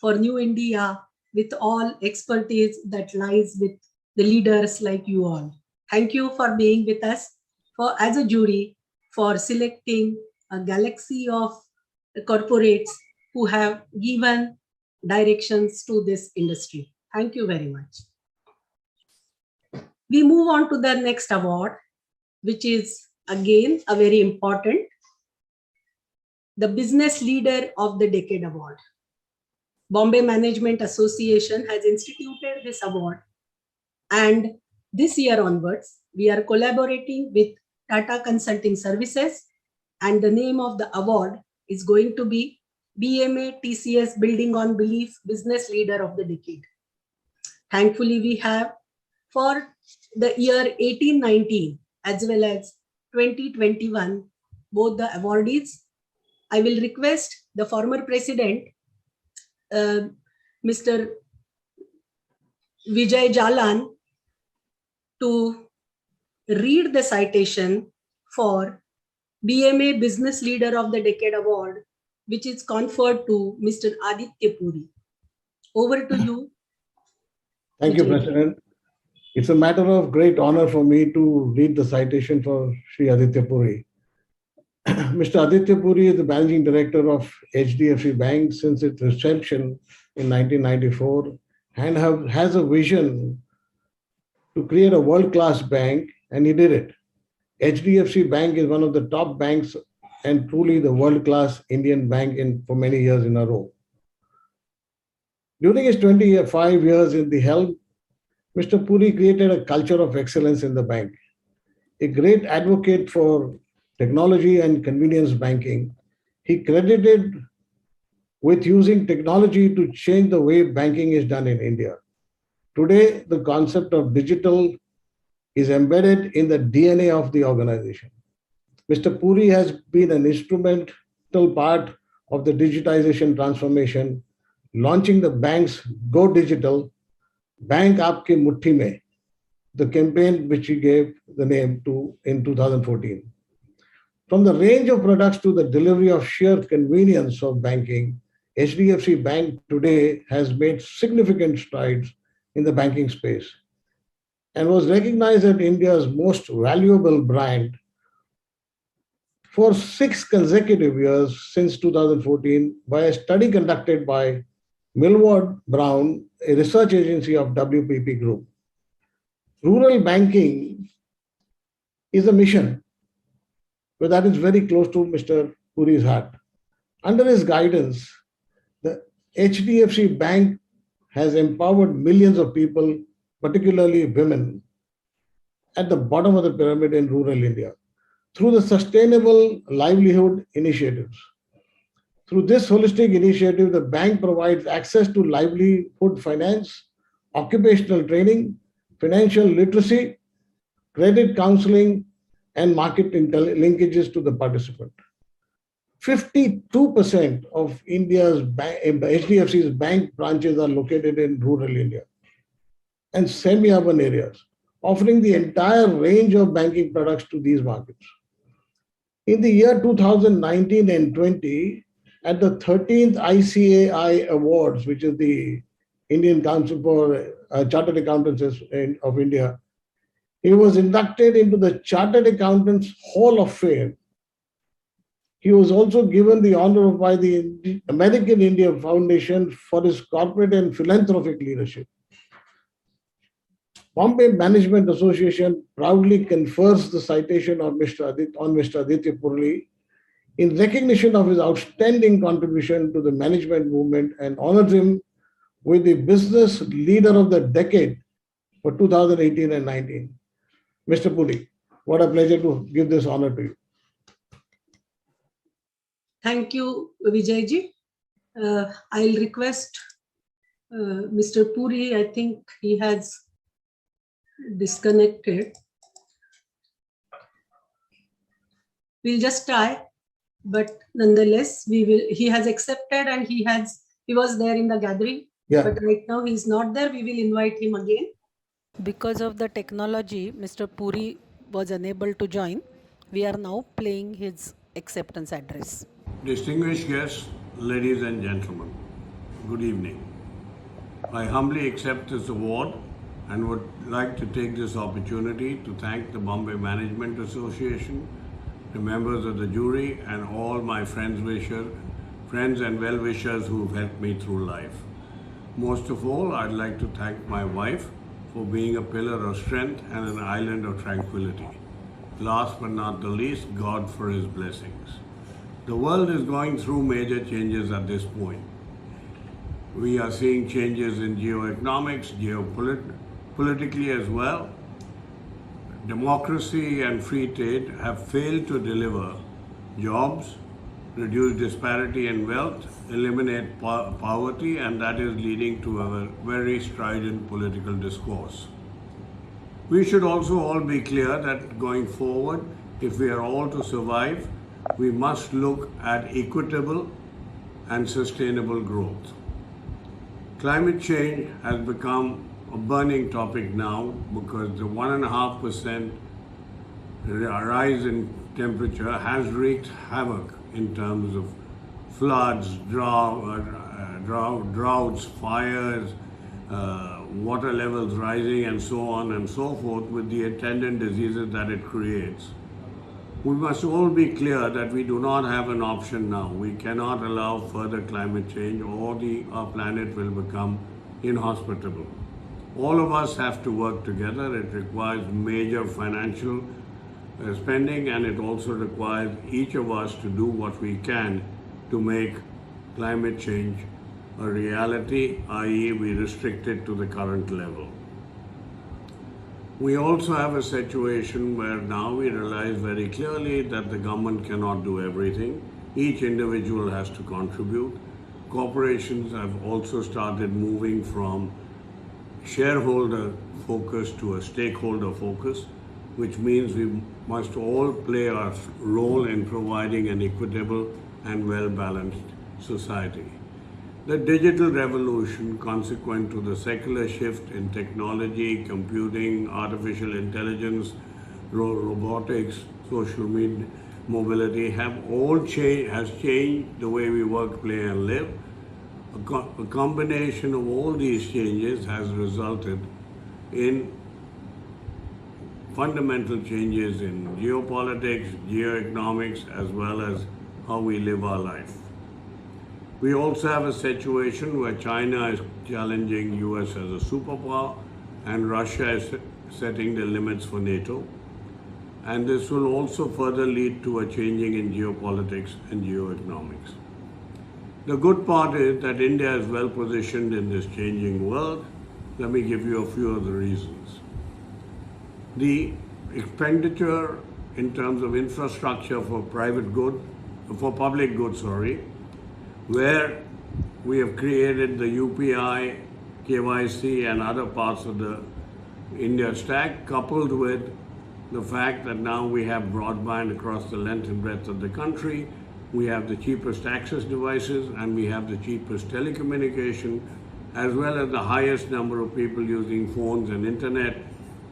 for New India with all expertise that lies with the leaders like you all. Thank you for being with us as a jury for selecting a galaxy of corporates who have given directions to this industry. Thank you very much. We move on to the next award, which is again a very important, the Business Leader of the Decade Award. Bombay Management Association has instituted this award, and this year onwards, we are collaborating with Tata Consulting Services, and the name of the award is going to be BMA TCS Building on Belief Business Leader of the Decade. Thankfully, we have for the year 18-19 as well as 2021, both the awardees. I will request the former president, Mr. Vijay Jalan, to read the citation for BMA Business Leader of the Decade Award, which is conferred to Mr. Aditya Puri. Over to you. Thank you, President. It's a matter of great honor for me to read the citation for Sri Aditya Puri. Mr. Aditya Puri is the Managing Director of HDFC Bank since its inception in 1994 and has a vision to create a world-class bank, and he did it. HDFC Bank is one of the top banks and truly the world-class Indian bank for many years in a row. During his 25 years in the helm, Mr. Puri created a culture of excellence in the bank. A great advocate for technology and convenience banking, he credited with using technology to change the way banking is done in India. Today, the concept of digital is embedded in the DNA of the organization. Mr. Puri has been an instrumental part of the digitization transformation, launching the bank's Go Digital, Bank Aapke Muthi Mein, the campaign which he gave the name to in 2014. From the range of products to the delivery of sheer convenience of banking, HDFC Bank today has made significant strides in the banking space and was recognized as India's most valuable brand for 6 consecutive years since 2014 by a study conducted by Millward Brown, a research agency of WPP Group. Rural banking is a mission, but that is very close to Mr. Puri's heart. Under his guidance, the HDFC Bank has empowered millions of people, particularly women, at the bottom of the pyramid in rural India through the Sustainable Livelihood Initiatives. Through this holistic initiative, the bank provides access to livelihood finance, occupational training, financial literacy, credit counseling, and market linkages to the participant. 52% of India's HDFC's bank branches are located in rural India and semi-urban areas, offering the entire range of banking products to these markets. In the year 2019 and 20, at the 13th ICAI Awards, which is the Indian Council for Chartered Accountants of India. He was inducted into the Chartered Accountants Hall of Fame. He was also given the honor by the American India Foundation for his corporate and philanthropic leadership. Bombay Management Association proudly confers the citation on Mr. Aditya Purli in recognition of his outstanding contribution to the management movement and honors him with the Business Leader of the Decade for 2018 and 19. Mr. Puri, what a pleasure to give this honor to you. Thank you, Vijayji. I'll request Mr. Puri, I think he has disconnected. We'll just try, but nonetheless, he has accepted and he was there in the gathering. Yeah. But right now he's not there. We will invite him again. Because of the technology, Mr. Puri was unable to join. We are now playing his acceptance address. Distinguished guests, ladies and gentlemen, good evening. I humbly accept this award and would like to take this opportunity to thank the Bombay Management Association, the members of the jury, and all my friends and well-wishers who have helped me through life. Most of all, I'd like to thank my wife for being a pillar of strength and an island of tranquility. Last but not the least, God for his blessings. The world is going through major changes at this point. We are seeing changes in geoeconomics, politically as well. Democracy and free trade have failed to deliver jobs, reduce disparity in wealth, eliminate poverty, and that is leading to a very strident political discourse. We should also all be clear that going forward, if we are all to survive, we must look at equitable and sustainable growth. Climate change has become a burning topic now because the 1.5% rise in temperature has wreaked havoc in terms of floods, droughts, fires, water levels rising, and so on and so forth, with the attendant diseases that it creates. We must all be clear that we do not have an option now. We cannot allow further climate change or our planet will become inhospitable. All of us have to work together. It requires major financial spending, and it also requires each of us to do what we can to make climate change a reality, i.e. we restrict it to the current level. We also have a situation where now we realize very clearly that the government cannot do everything. Each individual has to contribute. Corporations have also started moving from shareholder focus to a stakeholder focus, which means we must all play our role in providing an equitable and well-balanced society. The digital revolution consequent to the secular shift in technology, computing, artificial intelligence, robotics, social media, mobility has changed the way we work, play and live. A combination of all these changes has resulted in fundamental changes in geopolitics, geoeconomics, as well as how we live our life. We also have a situation where China is challenging US as a superpower and Russia is setting the limits for NATO. And this will also further lead to a changing in geopolitics and geoeconomics. The good part is that India is well positioned in this changing world. Let me give you a few of the reasons. The expenditure in terms of infrastructure for public goods, where we have created the UPI, KYC and other parts of the India stack, coupled with the fact that now we have broadband across the length and breadth of the country, we have the cheapest access devices and we have the cheapest telecommunication, as well as the highest number of people using phones and internet,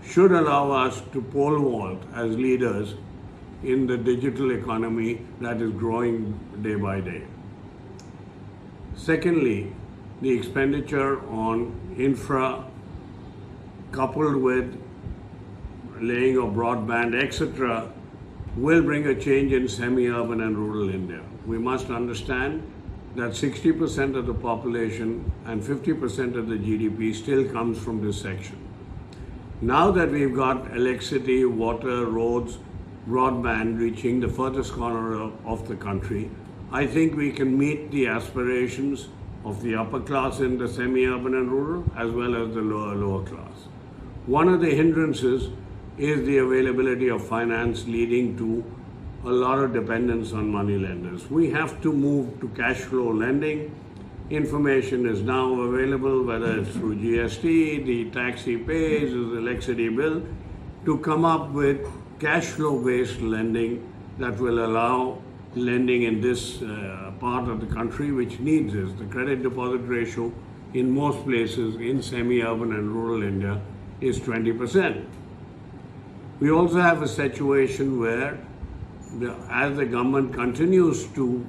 should allow us to pole vault as leaders in the digital economy that is growing day by day. Secondly, the expenditure on infra coupled with laying of broadband, etc., will bring a change in semi-urban and rural India. We must understand that 60% of the population and 50% of the GDP still comes from this section. Now that we've got electricity, water, roads, broadband reaching the furthest corner of the country, I think we can meet the aspirations of the upper class in the semi-urban and rural as well as the lower class. One of the hindrances is the availability of finance, leading to a lot of dependence on money lenders. We have to move to cash flow lending. Information is now available, whether it's through GST, the tax he pays, his electricity bill, to come up with cash flow based lending that will allow lending in this part of the country which needs this. The credit deposit ratio in most places in semi-urban and rural India is 20%. We also have a situation where as the government continues to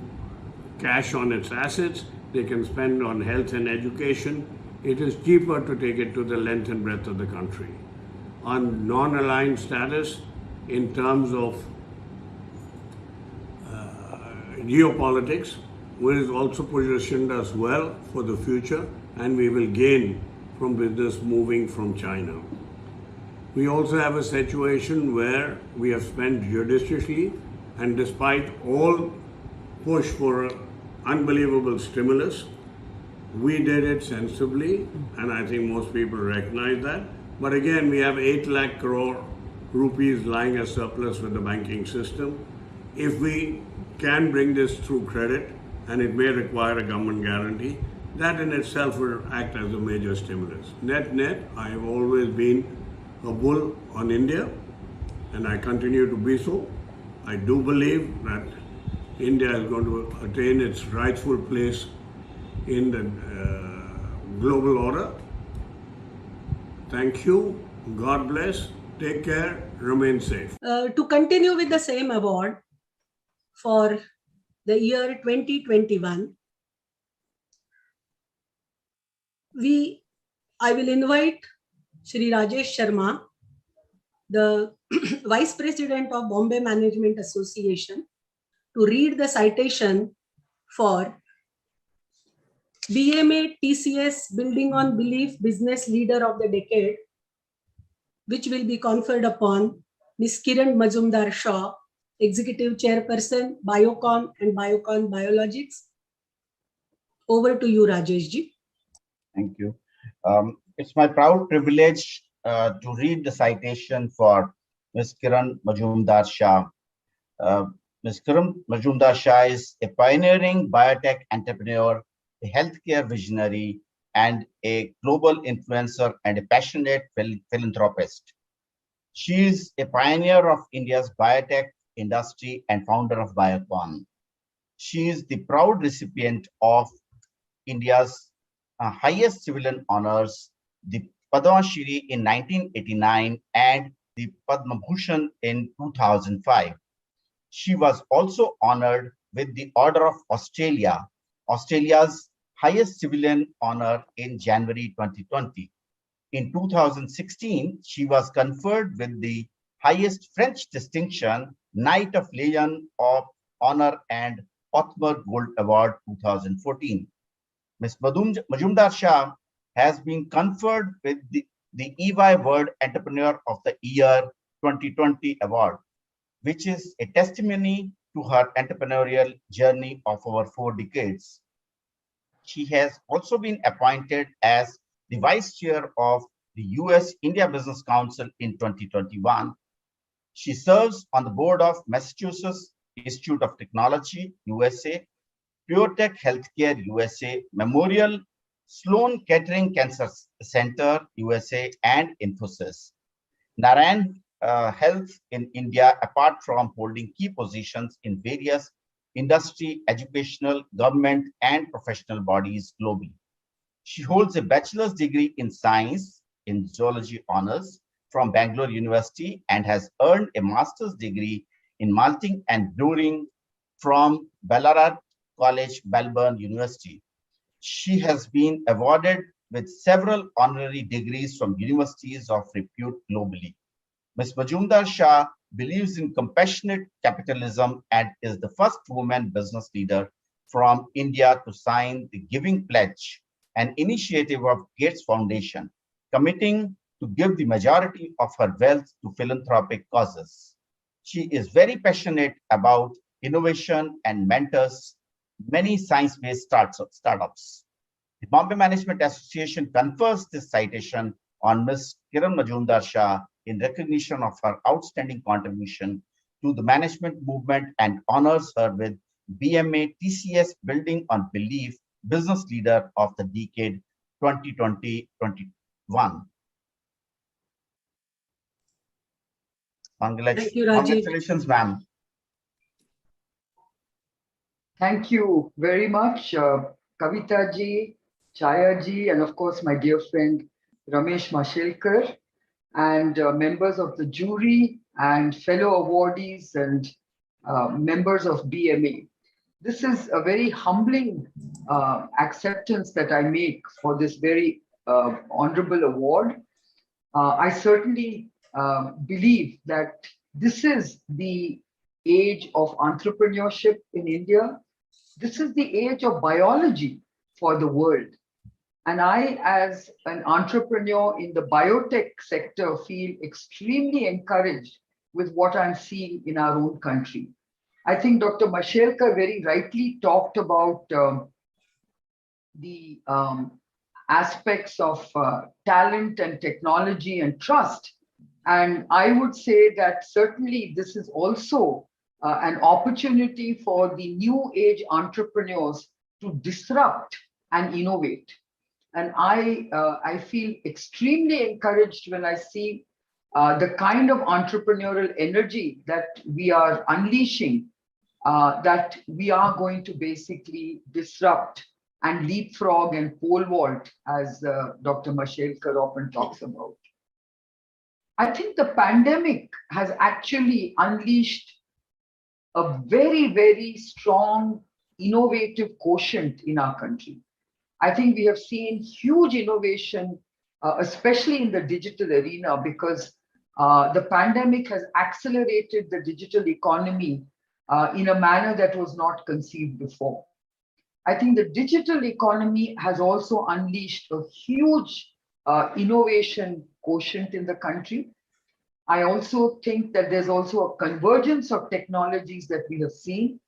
cash on its assets, they can spend on health and education. It is cheaper to take it to the length and breadth of the country. On non-aligned status, in terms of geopolitics, which is also positioned us well for the future, and we will gain from business moving from China. We also have a situation where we have spent judiciously, and despite all push for unbelievable stimulus, we did it sensibly, and I think most people recognize that. But again, we have 8 lakh crore rupees lying as surplus with the banking system. If we can bring this through credit, and it may require a government guarantee, that in itself will act as a major stimulus. Net, I have always been a bull on India, and I continue to be so. I do believe that India is going to attain its rightful place in the global order. Thank you. God bless. Take care. Remain safe. To continue with the same award for the year 2021, I will invite Shri Rajesh Sharma, the Vice President of Bombay Management Association, to read the citation for BMA TCS Building on Belief Business Leader of the Decade, which will be conferred upon Ms. Kiran Majumdar Shaw, Executive Chairperson, Biocon and Biocon Biologics. Over to you, Rajesh ji. Thank you. It's my proud privilege to read the citation for Ms. Kiran Majumdar Shah. Ms. Kiran Majumdar Shah is a pioneering biotech entrepreneur, a healthcare visionary, and a global influencer and a passionate philanthropist. She is a pioneer of India's biotech industry and founder of Biocon. She is the proud recipient of India's highest civilian honors, the Padma Shri in 1989 and the Padma Bhushan in 2005. She was also honored with the Order of Australia, Australia's highest civilian honor, in January 2020. In 2016, she was conferred with the highest French distinction, Knight of Legion of Honor and Othmer Gold Award 2014. Ms. Majumdar Shah has been conferred with the EY World Entrepreneur of the Year 2020 award, which is a testimony to her entrepreneurial journey of over 4 decades. She has also been appointed as the Vice Chair of the US-India Business Council in 2021. She serves on the board of Massachusetts Institute of Technology, USA, PureTech Healthcare, USA, Memorial Sloan Kettering Cancer Center, USA, and Infosys. Narayan Health in India, apart from holding key positions in various industry, educational, government, and professional bodies globally. She holds a bachelor's degree in science in zoology honors from Bangalore University and has earned a master's degree in malting and brewing from Ballarat College, Melbourne University. She has been awarded with several honorary degrees from universities of repute globally. Ms. Majumdar Shah believes in compassionate capitalism and is the first woman business leader from India to sign the Giving Pledge, an initiative of Gates Foundation, committing to give the majority of her wealth to philanthropic causes. She is very passionate about innovation and mentors many science-based startups. The Bombay Management Association confers this citation on Ms. Kiran Majumdar Shah in recognition of her outstanding contribution to the management movement and honors her with BMA TCS Building on Belief Business Leader of the Decade 2020-21. Thank you, Rajiv. Congratulations, ma'am. Thank you very much, Kavita ji, Chaya ji, and of course, my dear friend Ramesh Mashelkar, and members of the jury and fellow awardees and members of BMA. This is a very humbling acceptance that I make for this very honorable award. I certainly believe that this is the age of entrepreneurship in India. This is the age of biology for the world. And I, as an entrepreneur in the biotech sector, feel extremely encouraged with what I'm seeing in our own country. I think Dr. Mashelkar very rightly talked about the aspects of talent and technology and trust. And I would say that certainly this is also an opportunity for the new age entrepreneurs to disrupt and innovate. And I feel extremely encouraged when I see the kind of entrepreneurial energy that we are unleashing, that we are going to basically disrupt and leapfrog and pole vault, as Dr. Mashelkar often talks about. I think the pandemic has actually unleashed a very, very strong innovative quotient in our country. I think we have seen huge innovation, especially in the digital arena, because the pandemic has accelerated the digital economy in a manner that was not conceived before. I think the digital economy has also unleashed a huge innovation quotient in the country. I also think that there's also a convergence of technologies that we have seen.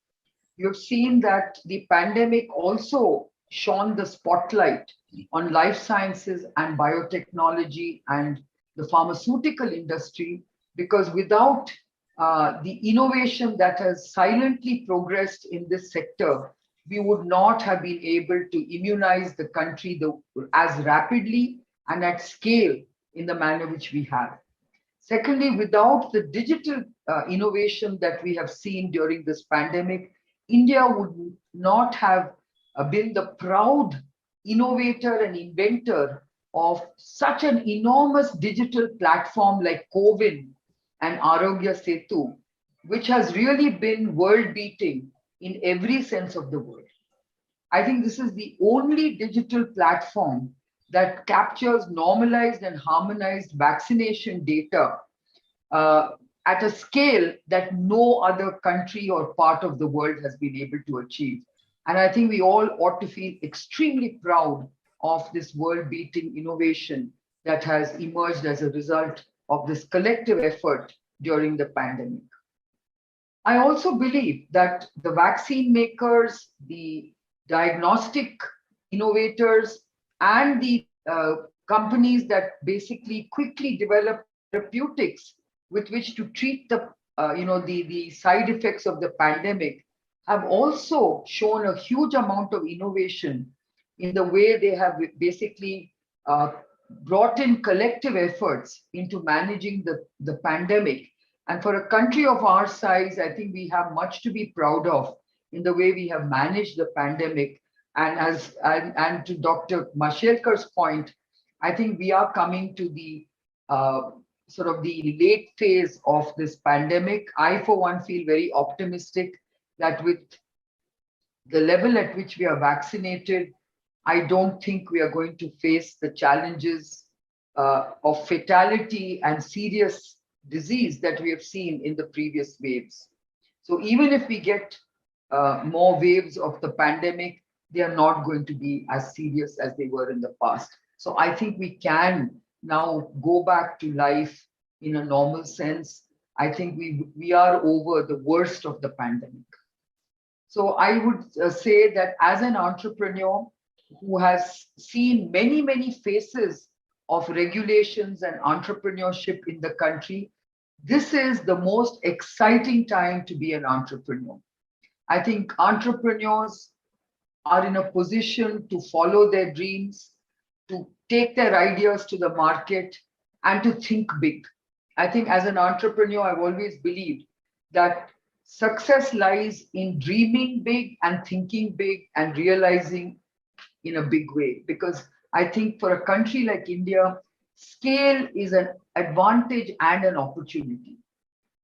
You've seen that the pandemic also shone the spotlight on life sciences and biotechnology and the pharmaceutical industry, because without the innovation that has silently progressed in this sector, we would not have been able to immunize the country as rapidly and at scale in the manner which we have. Secondly, without the digital innovation that we have seen during this pandemic, India would not have been the proud innovator and inventor of such an enormous digital platform like COVID and Arogya Setu, which has really been world-beating in every sense of the word. I think this is the only digital platform that captures normalized and harmonized vaccination data at a scale that no other country or part of the world has been able to achieve. And I think we all ought to feel extremely proud of this world-beating innovation that has emerged as a result of this collective effort during the pandemic. I also believe that the vaccine makers, the diagnostic innovators, and the companies that basically quickly develop therapeutics with which to treat the side effects of the pandemic have also shown a huge amount of innovation in the way they have basically brought in collective efforts into managing the pandemic. And for a country of our size, I think we have much to be proud of in the way we have managed the pandemic. And to Dr. Mashelkar's point, I think we are coming to the sort of the late phase of this pandemic. I, for one, feel very optimistic that with the level at which we are vaccinated, I don't think we are going to face the challenges of fatality and serious disease that we have seen in the previous waves. So even if we get more waves of the pandemic, they are not going to be as serious as they were in the past. So I think we can now go back to life in a normal sense. I think we are over the worst of the pandemic. So I would say that as an entrepreneur who has seen many, many faces of regulations and entrepreneurship in the country, this is the most exciting time to be an entrepreneur. I think entrepreneurs are in a position to follow their dreams, to take their ideas to the market, and to think big. I think as an entrepreneur, I've always believed that success lies in dreaming big and thinking big and realizing in a big way. Because I think for a country like India, scale is an advantage and an opportunity.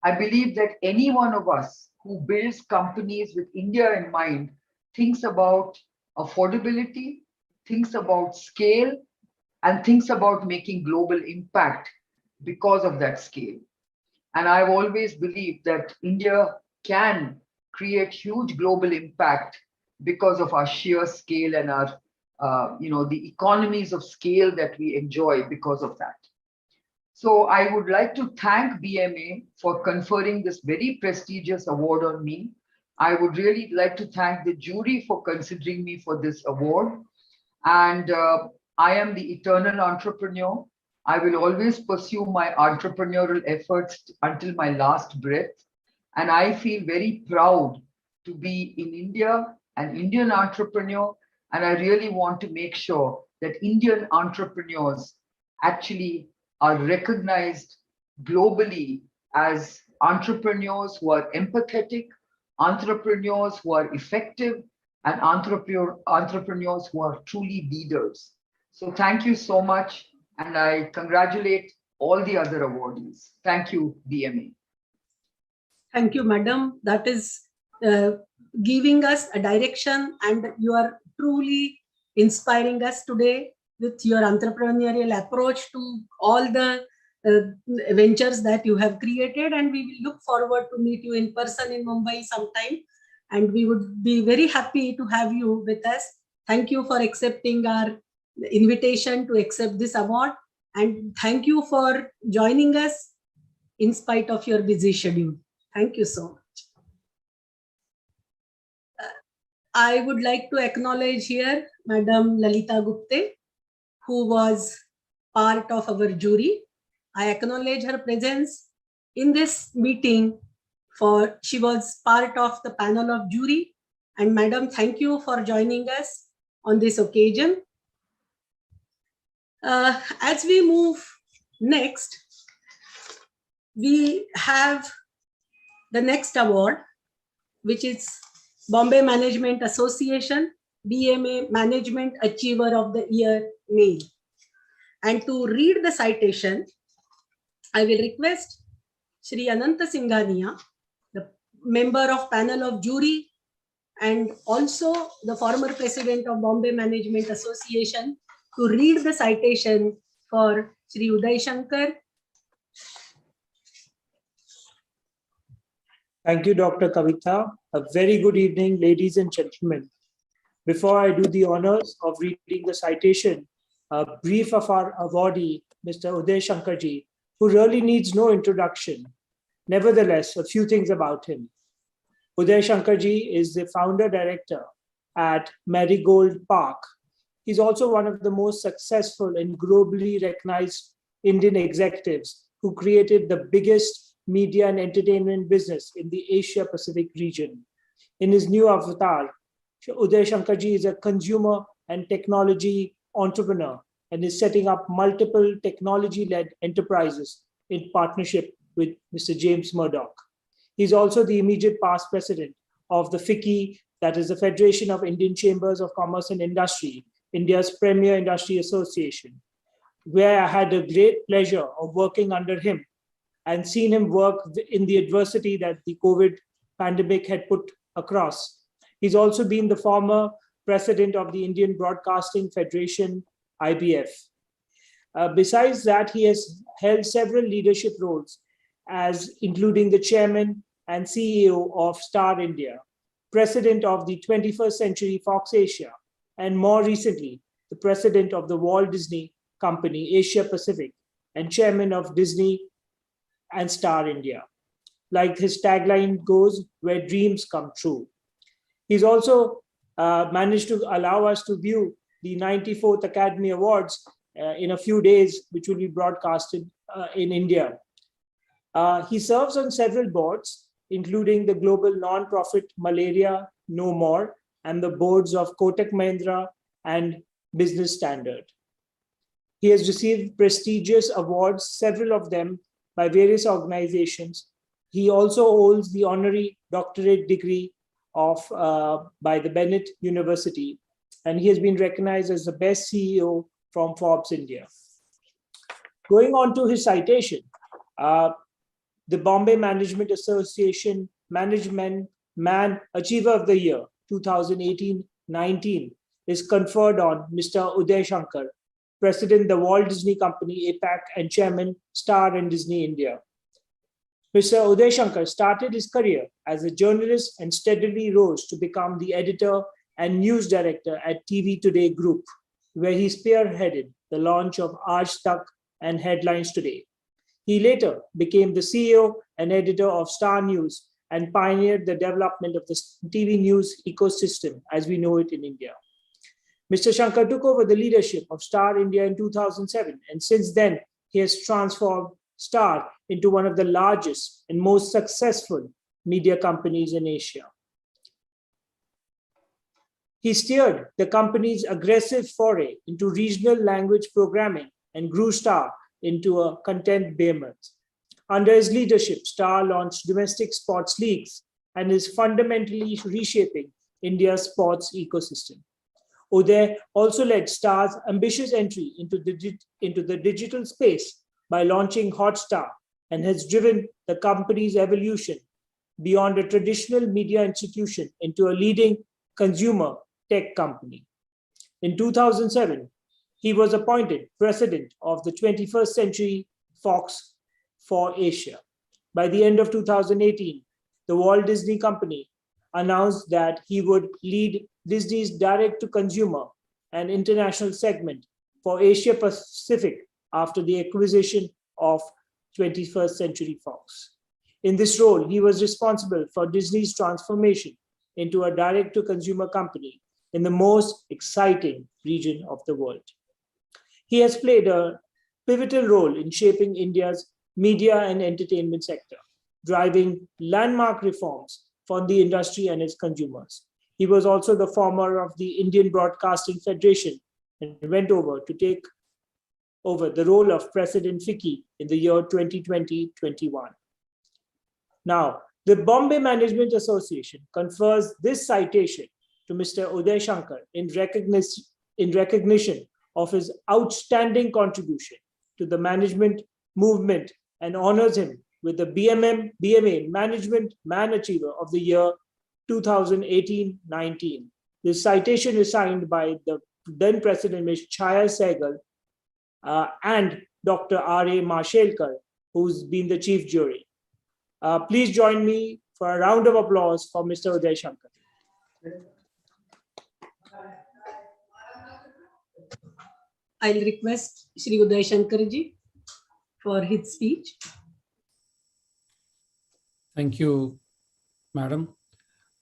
I believe that any one of us who builds companies with India in mind thinks about affordability, thinks about scale, and thinks about making global impact because of that scale. And I've always believed that India can create huge global impact because of our sheer scale and our, the economies of scale that we enjoy because of that. So I would like to thank BMA for conferring this very prestigious award on me. I would really like to thank the jury for considering me for this award. And I am the eternal entrepreneur. I will always pursue my entrepreneurial efforts until my last breath. And I feel very proud to be in India, an Indian entrepreneur. And I really want to make sure that Indian entrepreneurs actually are recognized globally as entrepreneurs who are empathetic, entrepreneurs who are effective, and entrepreneurs who are truly leaders. So thank you so much. And I congratulate all the other awardees. Thank you, BMA. Thank you, madam. That is giving us a direction, and you are truly inspiring us today with your entrepreneurial approach to all the ventures that you have created. And we will look forward to meet you in person in Mumbai sometime. And we would be very happy to have you with us. Thank you for accepting our invitation to accept this award. And thank you for joining us in spite of your busy schedule. Thank you so much. I would like to acknowledge here Madam Lalita Gupte, who was part of our jury. I acknowledge her presence in this meeting, for she was part of the panel of jury. And madam, thank you for joining us on this occasion. As we move next, we have the next award, which is Bombay Management Association BMA Management Achiever of the Year Male. And to read the citation, I will request Shri Ananta Singhania, the member of panel of jury and also the former president of Bombay Management Association, to read the citation for Shri Uday Shankar. Thank you, Dr. Kavita. A very good evening, ladies and gentlemen. Before I do the honors of reading the citation, a brief of our awardee, Mr. Uday Shankarji, who really needs no introduction. Nevertheless, a few things about him. Uday Shankarji is the founder director at Marigold Park. He's also one of the most successful and globally recognized Indian executives who created the biggest media and entertainment business in the Asia Pacific region. In his new avatar, Uday Shankarji is a consumer and technology entrepreneur and is setting up multiple technology-led enterprises in partnership with Mr. James Murdoch. He's also the immediate past president of the FICCI, that is the Federation of Indian Chambers of Commerce and Industry, India's premier industry association, where I had a great pleasure of working under him and seen him work in the adversity that the COVID pandemic had put across. He's also been the former President of the Indian Broadcasting Federation, IBF. Besides that, he has held several leadership roles, as including the chairman and CEO of Star India, president of the 21st Century Fox Asia, and more recently, the president of the Walt Disney Company Asia Pacific and chairman of Disney and Star India. Like his tagline goes, where dreams come true. He's also managed to allow us to view the 94th Academy Awards in a few days, which will be broadcasted in India. He serves on several boards, including the global non-profit Malaria No More and the boards of Kotak Mahindra and Business Standard. He has received prestigious awards, several of them by various organizations. He also holds the honorary doctorate degree by the Bennett University, and he has been recognized as the best CEO from Forbes India. Going on to his citation, the Bombay Management Association Management Man Achiever of the Year 2018-19 is conferred on Mr. Uday Shankar, President, the Walt Disney Company, APAC, and Chairman, Star and Disney India. Mr. Uday Shankar started his career as a journalist and steadily rose to become the editor and news director at TV Today Group, where he spearheaded the launch of Aaj Tak and Headlines Today. He later became the CEO and editor of Star News and pioneered the development of the TV news ecosystem as we know it in India. Mr. Shankar took over the leadership of Star India in 2007, and since then, he has transformed Star into one of the largest and most successful media companies in Asia. He steered the company's aggressive foray into regional language programming and grew Star into a content behemoth. Under his leadership, Star launched domestic sports leagues and is fundamentally reshaping India's sports ecosystem. Uday also led Star's ambitious entry into the digital space by launching Hotstar and has driven the company's evolution beyond a traditional media institution into a leading consumer tech company. In 2007, he was appointed president of the 21st Century Fox for Asia. By the end of 2018, the Walt Disney Company announced that he would lead Disney's direct-to-consumer and international segment for Asia Pacific after the acquisition of 21st Century Fox. In this role, he was responsible for Disney's transformation into a direct-to-consumer company in the most exciting region of the world. He has played a pivotal role in shaping India's media and entertainment sector, driving landmark reforms for the industry and its consumers. He was also the former of the Indian Broadcasting Federation and went over to take over the role of President FICCI in the year 2020-21. Now, the Bombay Management Association confers this citation to Mr. Uday Shankar in recognition of his outstanding contribution to the management movement and honors him with the BMA Management Man Achiever of the Year 2018-19. This citation is signed by the then President Ms. Chaya Sehgal and Dr. R.A. Mashelkar, who's been the chief jury. Please join me for a round of applause for Mr. Uday Shankar. I'll request Shri Uday Shankarji for his speech. Thank you, Madam.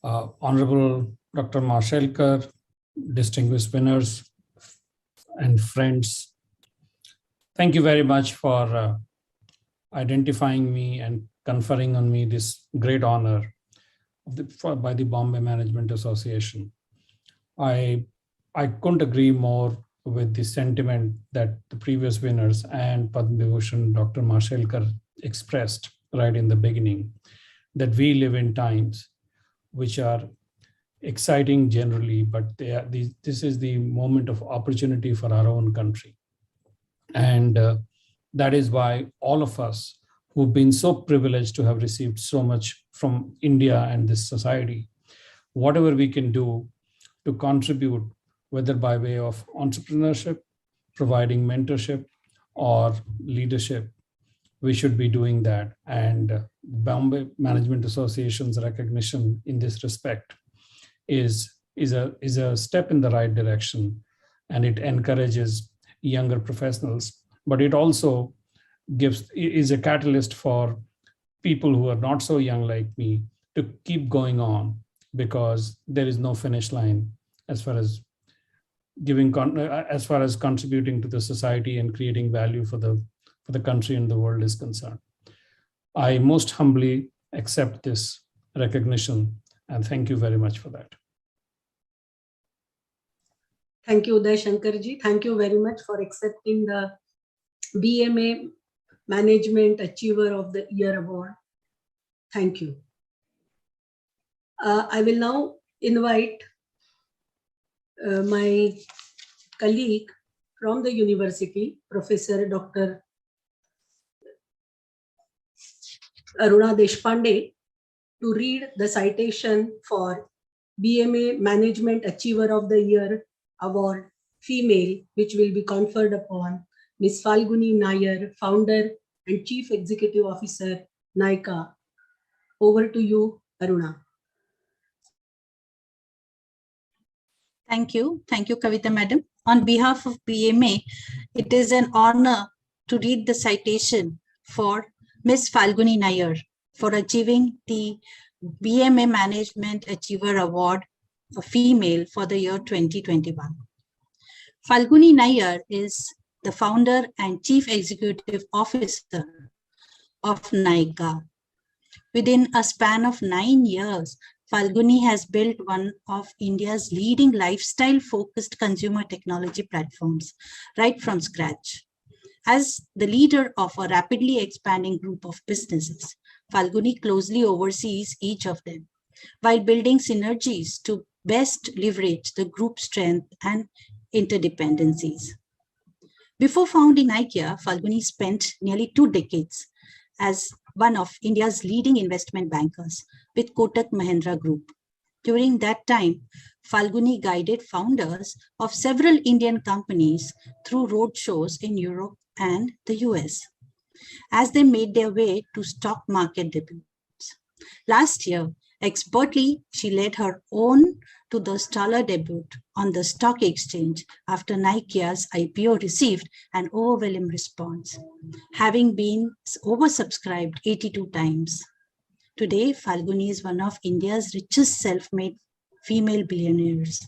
Honorable Dr. Mashelkar, distinguished winners and friends, thank you very much for identifying me and conferring on me this great honor by the Bombay Management Association. I couldn't agree more with the sentiment that the previous winners and Padma Vibhushan Dr. Mashelkar expressed right in the beginning, that we live in times which are exciting generally, but this is the moment of opportunity for our own country. And that is why all of us who've been so privileged to have received so much from India and this society, whatever we can do to contribute, whether by way of entrepreneurship, providing mentorship, or leadership, we should be doing that. And Bombay Management Association's recognition in this respect is a step in the right direction, and it encourages younger professionals, but it also is a catalyst for people who are not so young like me to keep going on, because there is no finish line as far as contributing to the society and creating value for the country and the world is concerned. I most humbly accept this recognition, and thank you very much for that. Thank you, Uday Shankarji. Thank you very much for accepting the BMA Management Achiever of the Year Award. Thank you. I will now invite my colleague from the university, Professor Dr. Aruna Deshpande, to read the citation for BMA Management Achiever of the Year Award Female, which will be conferred upon Ms. Falguni Nair, Founder and Chief Executive Officer, NICA. Over to you, Aruna. Thank you. Thank you, Kavita Madam. On behalf of BMA, it is an honor to read the citation for Ms. Falguni Nair for achieving the BMA Management Achiever Award for Female for the year 2021. Falguni Nair is the founder and chief executive officer of NICA. Within a span of 9 years, Falguni has built one of India's leading lifestyle-focused consumer technology platforms right from scratch. As the leader of a rapidly expanding group of businesses, Falguni closely oversees each of them while building synergies to best leverage the group's strength and interdependencies. Before founding IKEA, Falguni spent nearly 2 decades as one of India's leading investment bankers with Kotak Mahindra Group. During that time, Falguni guided founders of several Indian companies through roadshows in Europe and the US as they made their way to stock market debuts. Last year, expertly, she led her own to the stellar debut on the stock exchange after IKEA's IPO received an overwhelming response, having been oversubscribed 82 times. Today, Falguni is one of India's richest self-made female billionaires.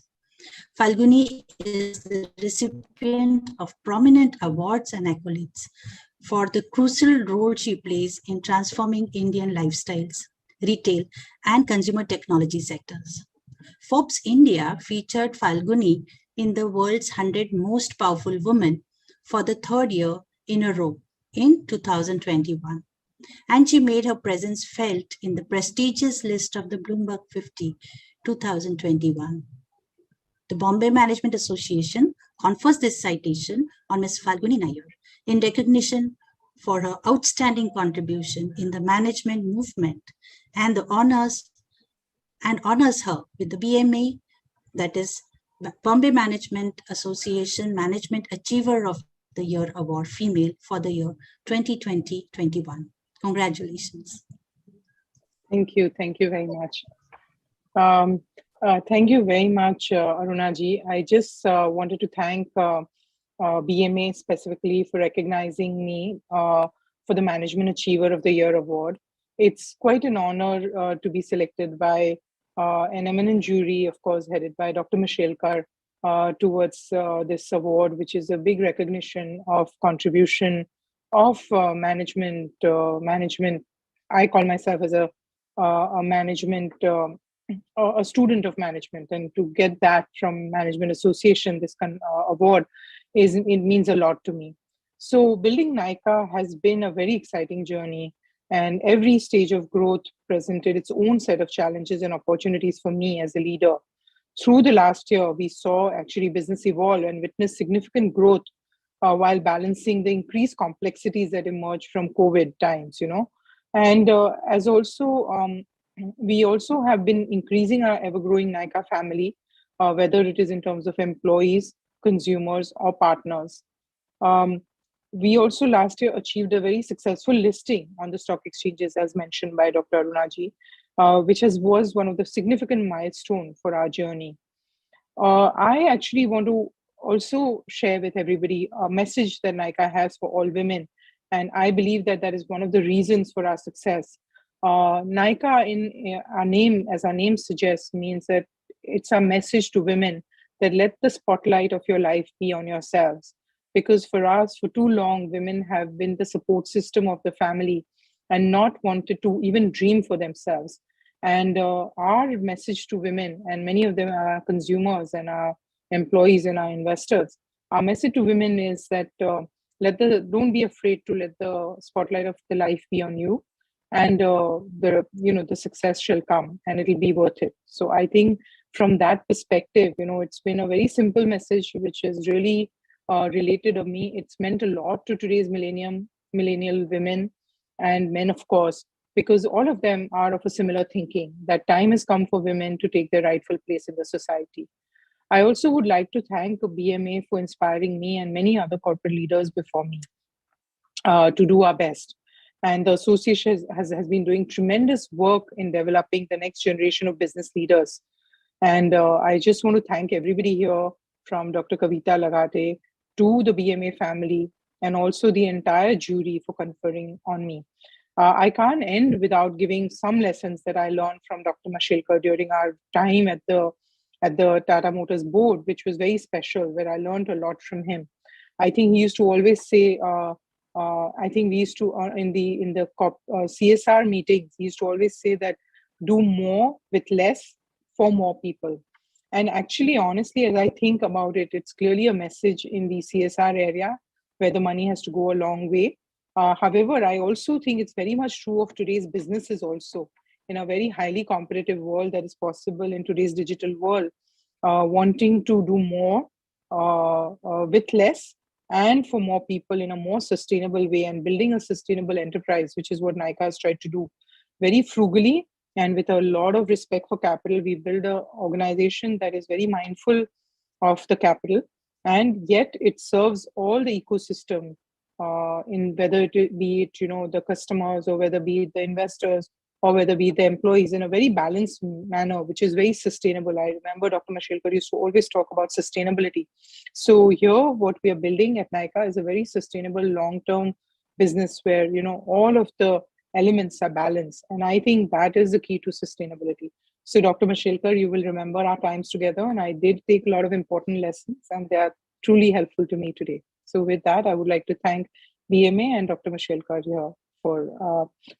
Falguni is the recipient of prominent awards and accolades for the crucial role she plays in transforming Indian lifestyles, retail, and consumer technology sectors. Forbes India featured Falguni in the world's 100 most powerful women for the 3rd year in a row in 2021. And she made her presence felt in the prestigious list of the Bloomberg 50 2021. The Bombay Management Association confers this citation on Ms. Falguni Nair in recognition for her outstanding contribution in the management movement and honors her with the BMA, that is Bombay Management Association Management Achiever of the Year Award Female for the year 2020-21. Congratulations. Thank you. Thank you very much. Thank you very much, Aruna ji. I just wanted to thank BMA specifically for recognizing me for the Management Achiever of the Year Award. It's quite an honor to be selected by an eminent jury, of course, headed by Dr. Mashelkar, towards this award, which is a big recognition of contribution of management. I call myself as a management, a student of management, and to get that from Management Association, this award, it means a lot to me. So building NICA has been a very exciting journey, and every stage of growth presented its own set of challenges and opportunities for me as a leader. Through the last year, we saw actually business evolve and witness significant growth while balancing the increased complexities that emerged from COVID times, And as also, we also have been increasing our ever-growing NICA family whether it is in terms of employees, consumers, or partners. We also last year achieved a very successful listing on the stock exchanges, as mentioned by Dr. Arunaji, which was one of the significant milestones for our journey. I actually want to also share with everybody a message that Nykaa has for all women. And I believe that that is one of the reasons for our success. Nykaa, in our name, as our name suggests, means that it's a message to women that let the spotlight of your life be on yourselves. Because for us, for too long, women have been the support system of the family and not wanted to even dream for themselves. And our message to women, and many of them are consumers and our employees and our investors, our message to women is that don't be afraid to let the spotlight of the life be on you, and the success shall come and it'll be worth it. So I think from that perspective, it's been a very simple message which is really related to me. It's meant a lot to today's millennial women and men, of course, because all of them are of a similar thinking that time has come for women to take their rightful place in the society. I also would like to thank BMA for inspiring me and many other corporate leaders before me to do our best. And the association has been doing tremendous work in developing the next generation of business leaders. And I just want to thank everybody here, from Dr. Kavita Lagate to the BMA family, and also the entire jury for conferring on me. I can't end without giving some lessons that I learned from Dr. Mashelkar during our time at the Tata Motors board, which was very special, where I learned a lot from him. I think he used to always say, I think we used to, in the CSR meetings, he used to always say that do more with less for more people. And actually, honestly, as I think about it, it's clearly a message in the CSR area where the money has to go a long way. However, I also think it's very much true of today's businesses also. In a very highly competitive world that is possible in today's digital world, wanting to do more with less and for more people in a more sustainable way, and building a sustainable enterprise, which is what Nykaa has tried to do very frugally and with a lot of respect for capital. We build an organization that is very mindful of the capital, and yet it serves all the ecosystem, in whether it be it the customers, or whether be it the investors, or whether be the employees, in a very balanced manner, which is very sustainable. I remember Dr. Mashelkar used to always talk about sustainability. So here, what we are building at Nykaa is a very sustainable long-term business where, all of the elements are balanced. And I think that is the key to sustainability. So Dr. Mashelkar, you will remember our times together, and I did take a lot of important lessons, and they are truly helpful to me today. So with that, I would like to thank BMA and Dr. Mashelkar here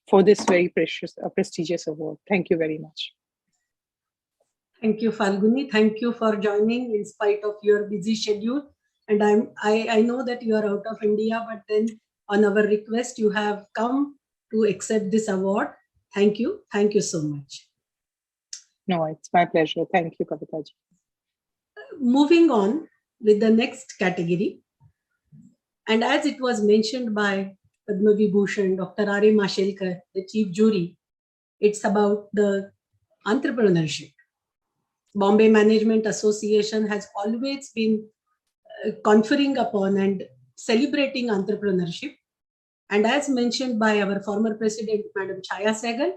for this very prestigious award. Thank you very much. Thank you, Falguni. Thank you for joining in spite of your busy schedule. And I know that you are out of India, but then on our request, you have come to accept this award. Thank you. Thank you so much. No, it's my pleasure. Thank you, Kavitaji. Moving on with the next category. And as it was mentioned by Padma Vibhushan, Dr. R.A. Mashelkar, the chief jury, it's about the entrepreneurship. Bombay Management Association has always been conferring upon and celebrating entrepreneurship. And as mentioned by our former president, Madam Chaya Sehgal,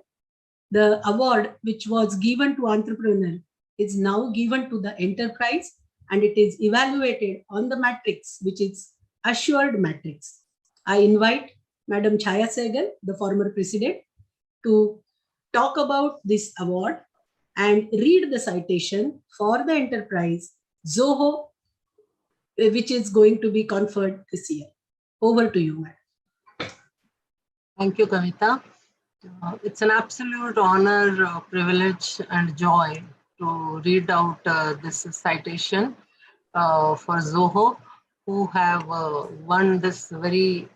the award which was given to entrepreneur is now given to the enterprise, and it is evaluated on the matrix, which is assured matrix. I invite Madam Chaya Sehgal, the former president, to talk about this award and read the citation for the enterprise Zoho, which is going to be conferred this year. Over to you, madam. Thank you, Kavita. It's an absolute honor, privilege, and joy to read out this citation for Zoho, who have won this very,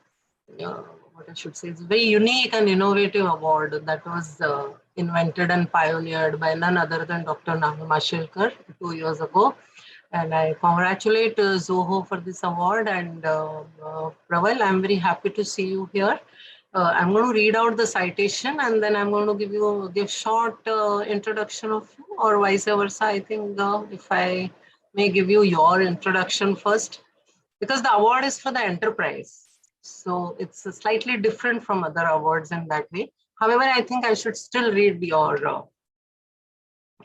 what I should say, it's a very unique and innovative award that was invented and pioneered by none other than Dr. Mashelkar 2 years ago. And I congratulate Zoho for this award. And Praval, I'm very happy to see you here. I'm going to read out the citation and then I'm going to give short introduction of you, or vice versa. I think if I may give you your introduction first, because the award is for the enterprise. So it's slightly different from other awards in that way. However, I think I should still read your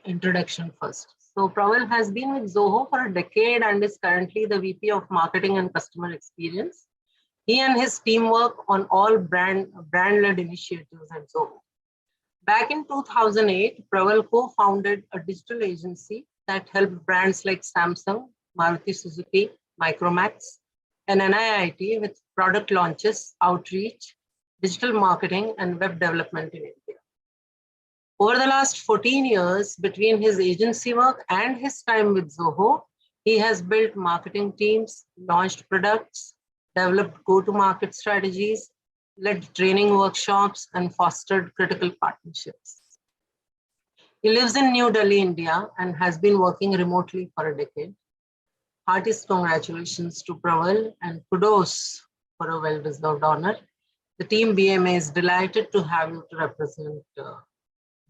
introduction first. So Praval has been with Zoho for a decade and is currently the VP of Marketing and Customer Experience. He and his team work on all brand-led initiatives at Zoho. Back in 2008, Praval co-founded a digital agency that helped brands like Samsung, Maruti Suzuki, Micromax, and NIIT with product launches, outreach, digital marketing, and web development in India. Over the last 14 years, between his agency work and his time with Zoho, he has built marketing teams, launched products, developed go-to-market strategies, led training workshops, and fostered critical partnerships. He lives in New Delhi, India, and has been working remotely for a decade. Heartiest congratulations to Praval and kudos for a well-deserved honor. The team BMA is delighted to have you to represent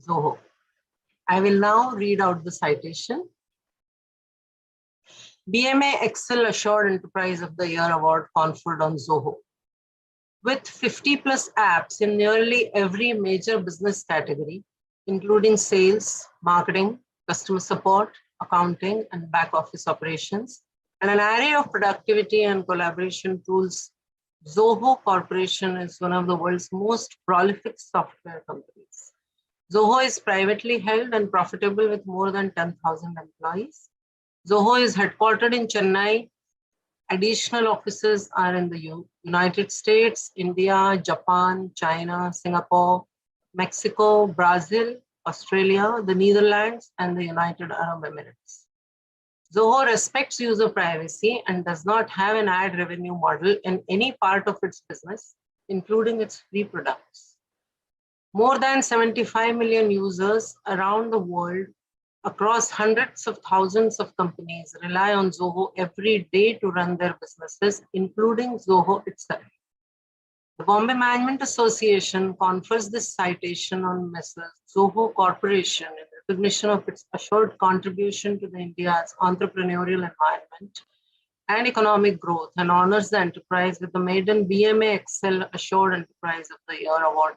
Zoho. I will now read out the citation. BMA Excel Assured Enterprise of the Year Award conferred on Zoho. With 50 plus apps in nearly every major business category, including sales, marketing, customer support, accounting, and back office operations, and an array of productivity and collaboration tools, Zoho Corporation is one of the world's most prolific software companies. Zoho is privately held and profitable with more than 10,000 employees. Zoho is headquartered in Chennai. Additional offices are in the United States, India, Japan, China, Singapore, Mexico, Brazil, Australia, the Netherlands, and the United Arab Emirates. Zoho respects user privacy and does not have an ad revenue model in any part of its business, including its free products. More than 75 million users around the world across hundreds of thousands of companies rely on Zoho every day to run their businesses, including Zoho itself. The Bombay Management Association confers this citation on Messrs. Zoho Corporation in recognition of its assured contribution to India's entrepreneurial environment and economic growth, and honors the enterprise with the maiden BMA Excel Assured Enterprise of the Year Award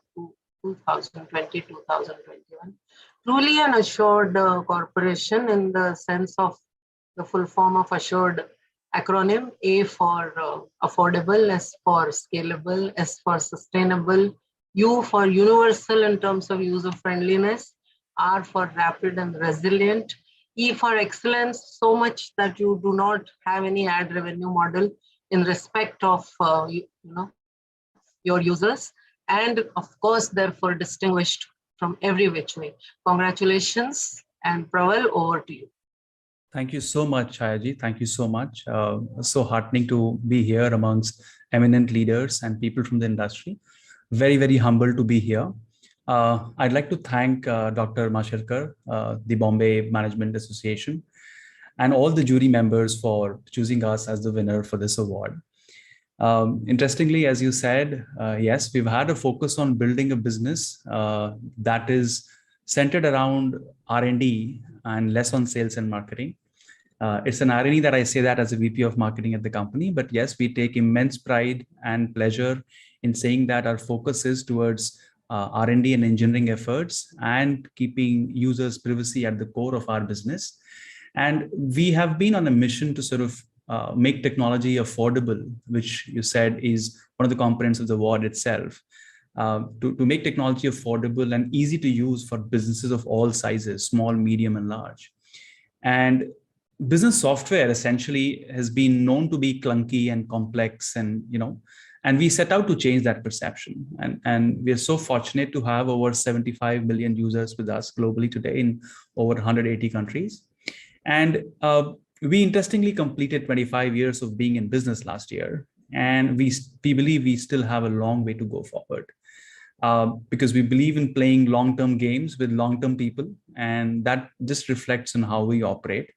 2020-2021. Truly an assured corporation in the sense of the full form of assured acronym, A for affordable, S for scalable, S for sustainable, U for universal in terms of user friendliness, R for rapid and resilient, E for excellence, so much that you do not have any ad revenue model in respect of your users, and of course, therefore distinguished from every which way. Congratulations, and Praval, over to you. Thank you so much, Chayaji. Thank you so much. So heartening to be here amongst eminent leaders and people from the industry. Very, very humbled to be here. I'd like to thank Dr. Mashelkar, the Bombay Management Association, and all the jury members for choosing us as the winner for this award. Interestingly, as you said, yes, we've had a focus on building a business that is centered around R&D and less on sales and marketing. It's an irony that I say that as a VP of marketing at the company, but yes, we take immense pride and pleasure in saying that our focus is towards R&D and engineering efforts and keeping users' privacy at the core of our business. And we have been on a mission to sort of make technology affordable, which you said is one of the components of the award itself. To make technology affordable and easy to use for businesses of all sizes, small, medium, and large. And business software essentially has been known to be clunky and complex, and we set out to change that perception. And we are so fortunate to have over 75 million users with us globally today in over 180 countries. And we interestingly completed 25 years of being in business last year. And we believe we still have a long way to go forward. Because we believe in playing long-term games with long-term people, and that just reflects on how we operate.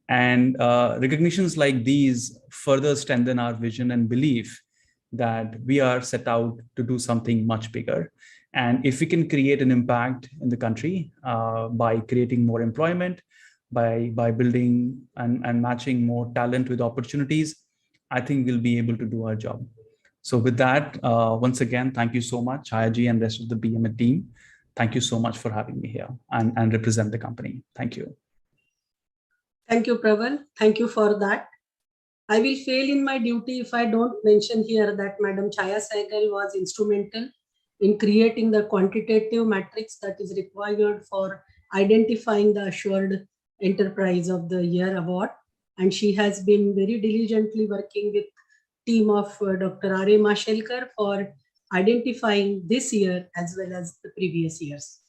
And recognitions like these further strengthen our vision and belief that we are set out to do something much bigger. And if we can create an impact in the country by creating more employment, by building and matching more talent with opportunities, I think we'll be able to do our job. So with that, once again, thank you so much, Chayaji and rest of the BMA team. Thank you so much for having me here and represent the company. Thank you. Thank you, Praval. Thank you for that. I will fail in my duty if I don't mention here that Madam Chaya Sehgal was instrumental in creating the quantitative matrix that is required for identifying the Assured Enterprise of the Year award. And she has been very diligently working with team of Dr. R.A. Mashelkar for identifying this year as well as the previous years.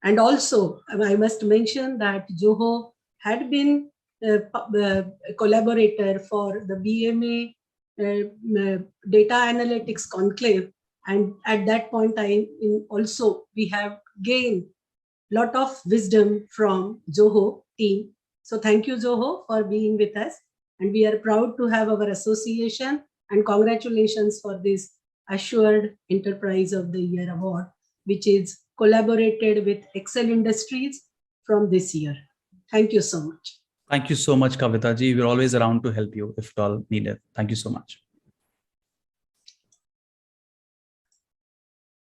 And also, I must mention that Joho had been a collaborator for the BMA data analytics conclave. And at that point in also, we have gained a lot of wisdom from Joho team. So thank you, Joho, for being with us. And we are proud to have our association, and congratulations for this Assured Enterprise of the Year award, which is collaborated with Excel Industries from this year. Thank you so much. Thank you so much, Kavita ji. We're always around to help you if at all needed. Thank you so much.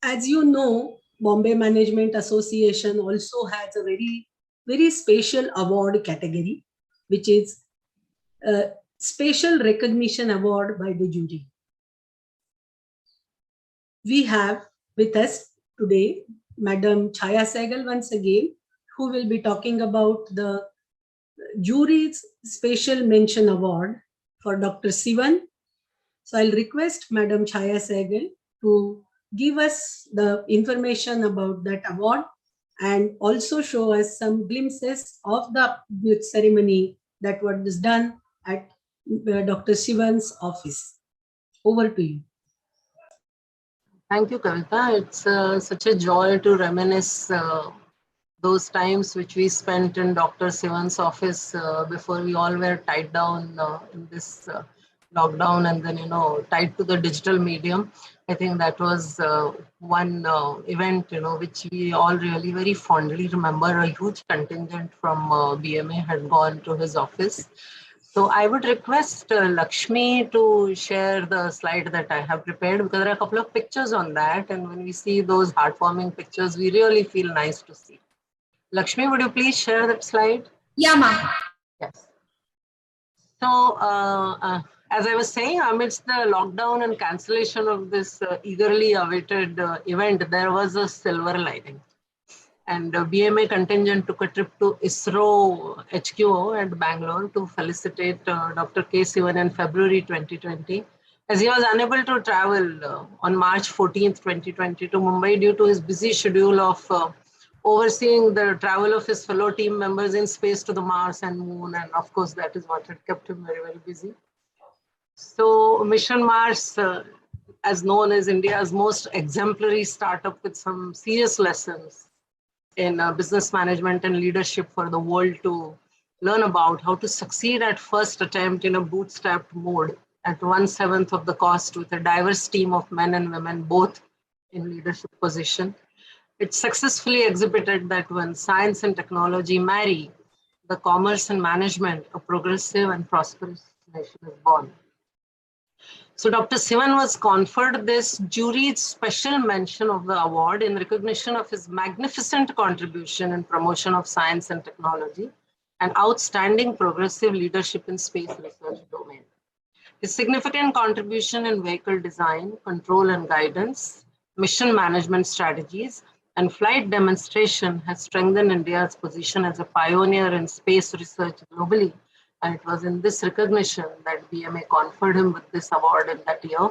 As you know, Bombay Management Association also has a very special award category, which is a special recognition award by the jury. We have with us today Madam Chaya Sehgal once again, who will be talking about the jury's special mention award for Dr. Sivan. So I'll request Madam Chaya Sehgal to give us the information about that award and also show us some glimpses of the ceremony that was done at Dr. Sivan's office. Over to you. Thank you, Kavita. It's such a joy to reminisce those times which we spent in Dr. Sivan's office before we all were tied down in this lockdown and then, tied to the digital medium. I think that was one event, which we all really very fondly remember. A huge contingent from BMA had gone to his office. So I would request Lakshmi to share the slide that I have prepared, because there are a couple of pictures on that. And when we see those heartwarming pictures, we really feel nice to see. Lakshmi, would you please share that slide? Yeah, ma'am. Yes. So as I was saying, amidst the lockdown and cancellation of this eagerly awaited event, there was a silver lining. And BMA contingent took a trip to ISRO HQ at Bangalore to felicitate Dr. K. Sivan in February 2020, as he was unable to travel on March 14th, 2020 to Mumbai due to his busy schedule of overseeing the travel of his fellow team members in space to the Mars and Moon. And of course, that is what had kept him very, very busy. So Mission Mars, as known as India's most exemplary startup with some serious lessons in business management and leadership for the world to learn about, how to succeed at first attempt in a bootstrapped mode at 1/7 of the cost with a diverse team of men and women, both in leadership position. It successfully exhibited that when science and technology marry, the commerce and management, a progressive and prosperous nation is born. So Dr. Sivan was conferred this jury's special mention of the award in recognition of his magnificent contribution in promotion of science and technology and outstanding progressive leadership in space research domain. His significant contribution in vehicle design, control and guidance, mission management strategies, and flight demonstration has strengthened India's position as a pioneer in space research globally. And it was in this recognition that BMA conferred him with this award in that year.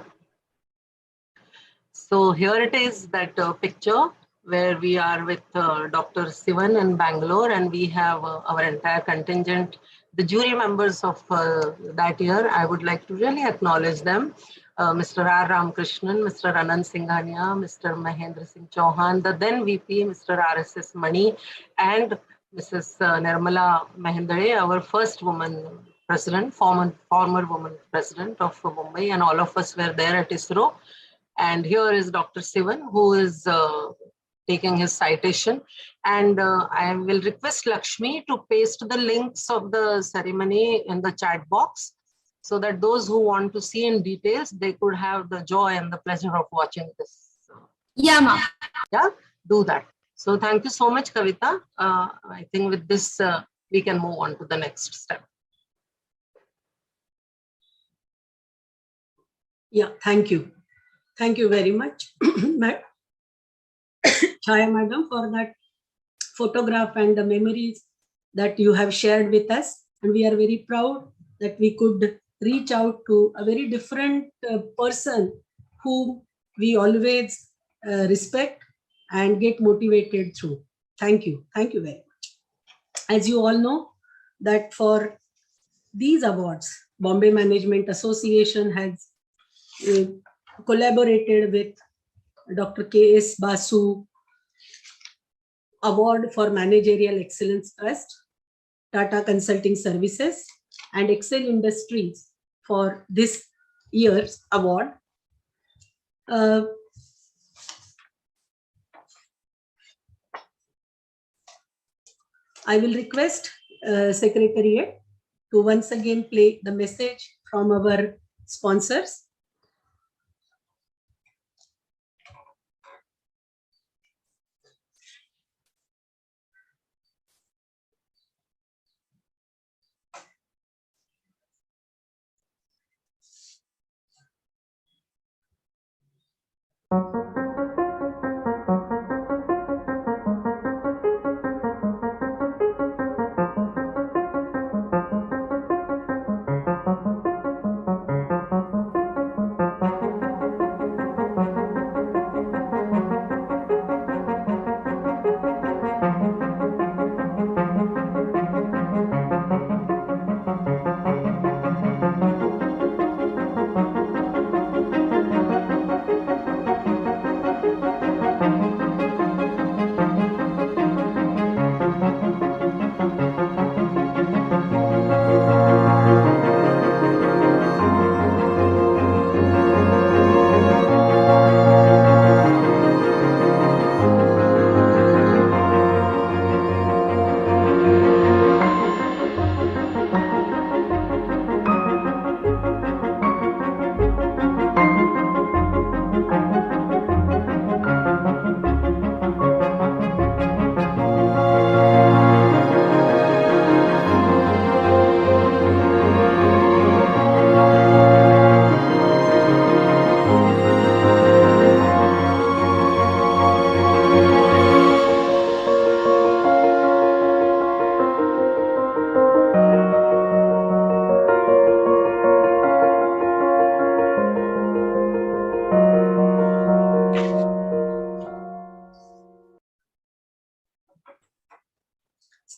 So here it is, that picture where we are with Dr. Sivan in Bangalore, and we have our entire contingent, the jury members of that year. I would like to really acknowledge them. Mr. R. Ramakrishnan, Mr. Anand Singhania, Mr. Mahendra Singh Chauhan, the then VP, Mr. R.S.S. Mani, and Mrs. Nirmala Mahendare, our first woman president, former woman president of Mumbai, and all of us were there at ISRO. And here is Dr. Sivan, who is taking his citation. And I will request Lakshmi to paste the links of the ceremony in the chat box so that those who want to see in details, they could have the joy and the pleasure of watching this. Yeah, ma'am. Yeah, do that. So thank you so much, Kavita. I think with this, we can move on to the next step. Yeah, thank you. Thank you very much, Chaya Madam, for that photograph and the memories that you have shared with us. And we are very proud that we could reach out to a very different person whom we always respect and get motivated through. Thank you. Thank you very much. As you all know, that for these awards, Bombay Management Association has collaborated with Dr. K.S. Basu Award for Managerial Excellence Trust, Tata Consulting Services, and Excel Industries for this year's award. I will request Secretariat to once again play the message from our sponsors.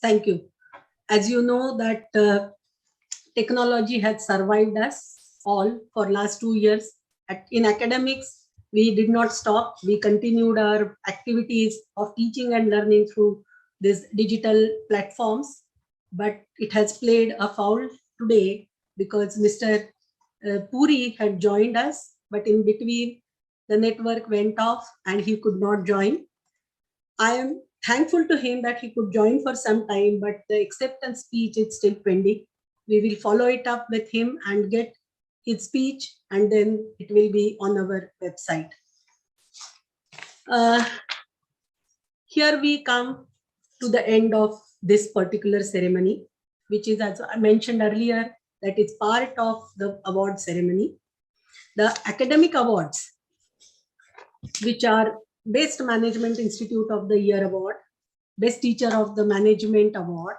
Thank you. As you know that technology has survived us all for last 2 years. In academics, we did not stop. We continued our activities of teaching and learning through these digital platforms. But it has played a foul today because Mr. Puri had joined us, but in between the network went off and he could not join. I am thankful to him that he could join for some time, but the acceptance speech is still pending. We will follow it up with him and get his speech, and then it will be on our website. Here we come to the end of this particular ceremony, which is, as I mentioned earlier, that is part of the award ceremony. The academic awards, which are Best Management Institute of the Year Award, Best Teacher of the Management Award,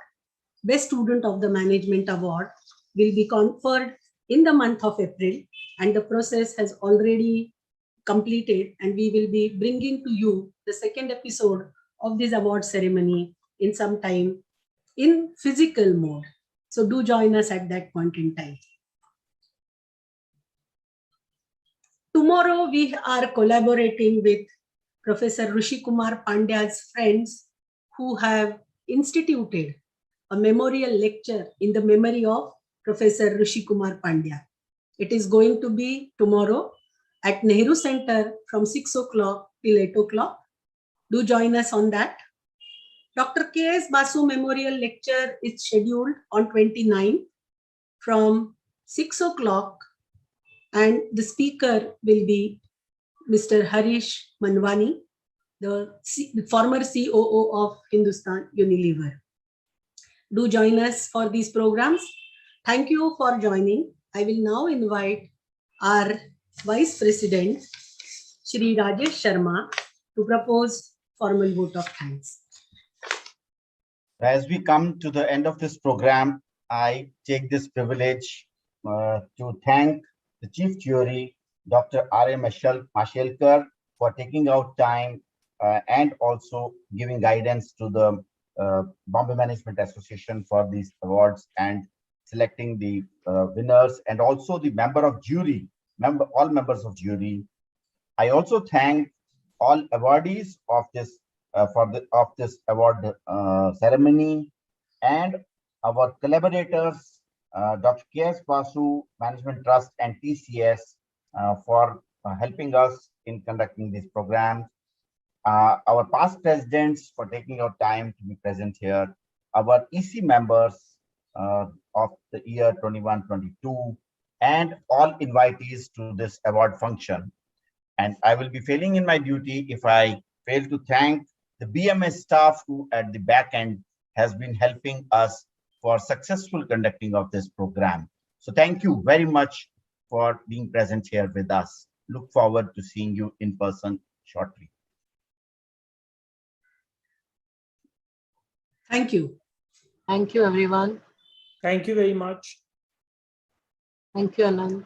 Best Student of the Management Award, will be conferred in the month of April, and the process has already completed, and we will be bringing to you the second episode of this award ceremony in some time in physical mode. So do join us at that point in time. Tomorrow we are collaborating with Professor Rishi Kumar Pandya's friends who have instituted a memorial lecture in the memory of Professor Rishi Kumar Pandya. It is going to be tomorrow at Nehru Center from 6 o'clock till 8 o'clock. Do join us on that. Dr. K.S. Basu Memorial Lecture is scheduled on 29 from 6 o'clock, and the speaker will be Mr. Harish Manwani, the former COO of Hindustan Unilever. Do join us for these programs. Thank you for joining. I will now invite our Vice President, Shri Rajesh Sharma, to propose formal vote of thanks. As we come to the end of this program, I take this privilege to thank the Chief Jury, Dr. R.A. Mashelkar, for taking out time and also giving guidance to the Bombay Management Association for these awards and selecting the winners, and also the member of jury, all members of jury. I also thank all awardees of this award ceremony, and our collaborators, Dr. K.S. Basu Management Trust and TCS, for helping us in conducting these programs. Our past presidents for taking out time to be present here. Our EC members of the year 21-22, and all invitees to this award function. And I will be failing in my duty if I fail to thank the BMA staff who at the back end has been helping us for successful conducting of this program. So thank you very much for being present here with us. Look forward to seeing you in person shortly. Thank you. Thank you, everyone. Thank you very much. Thank you, Anand.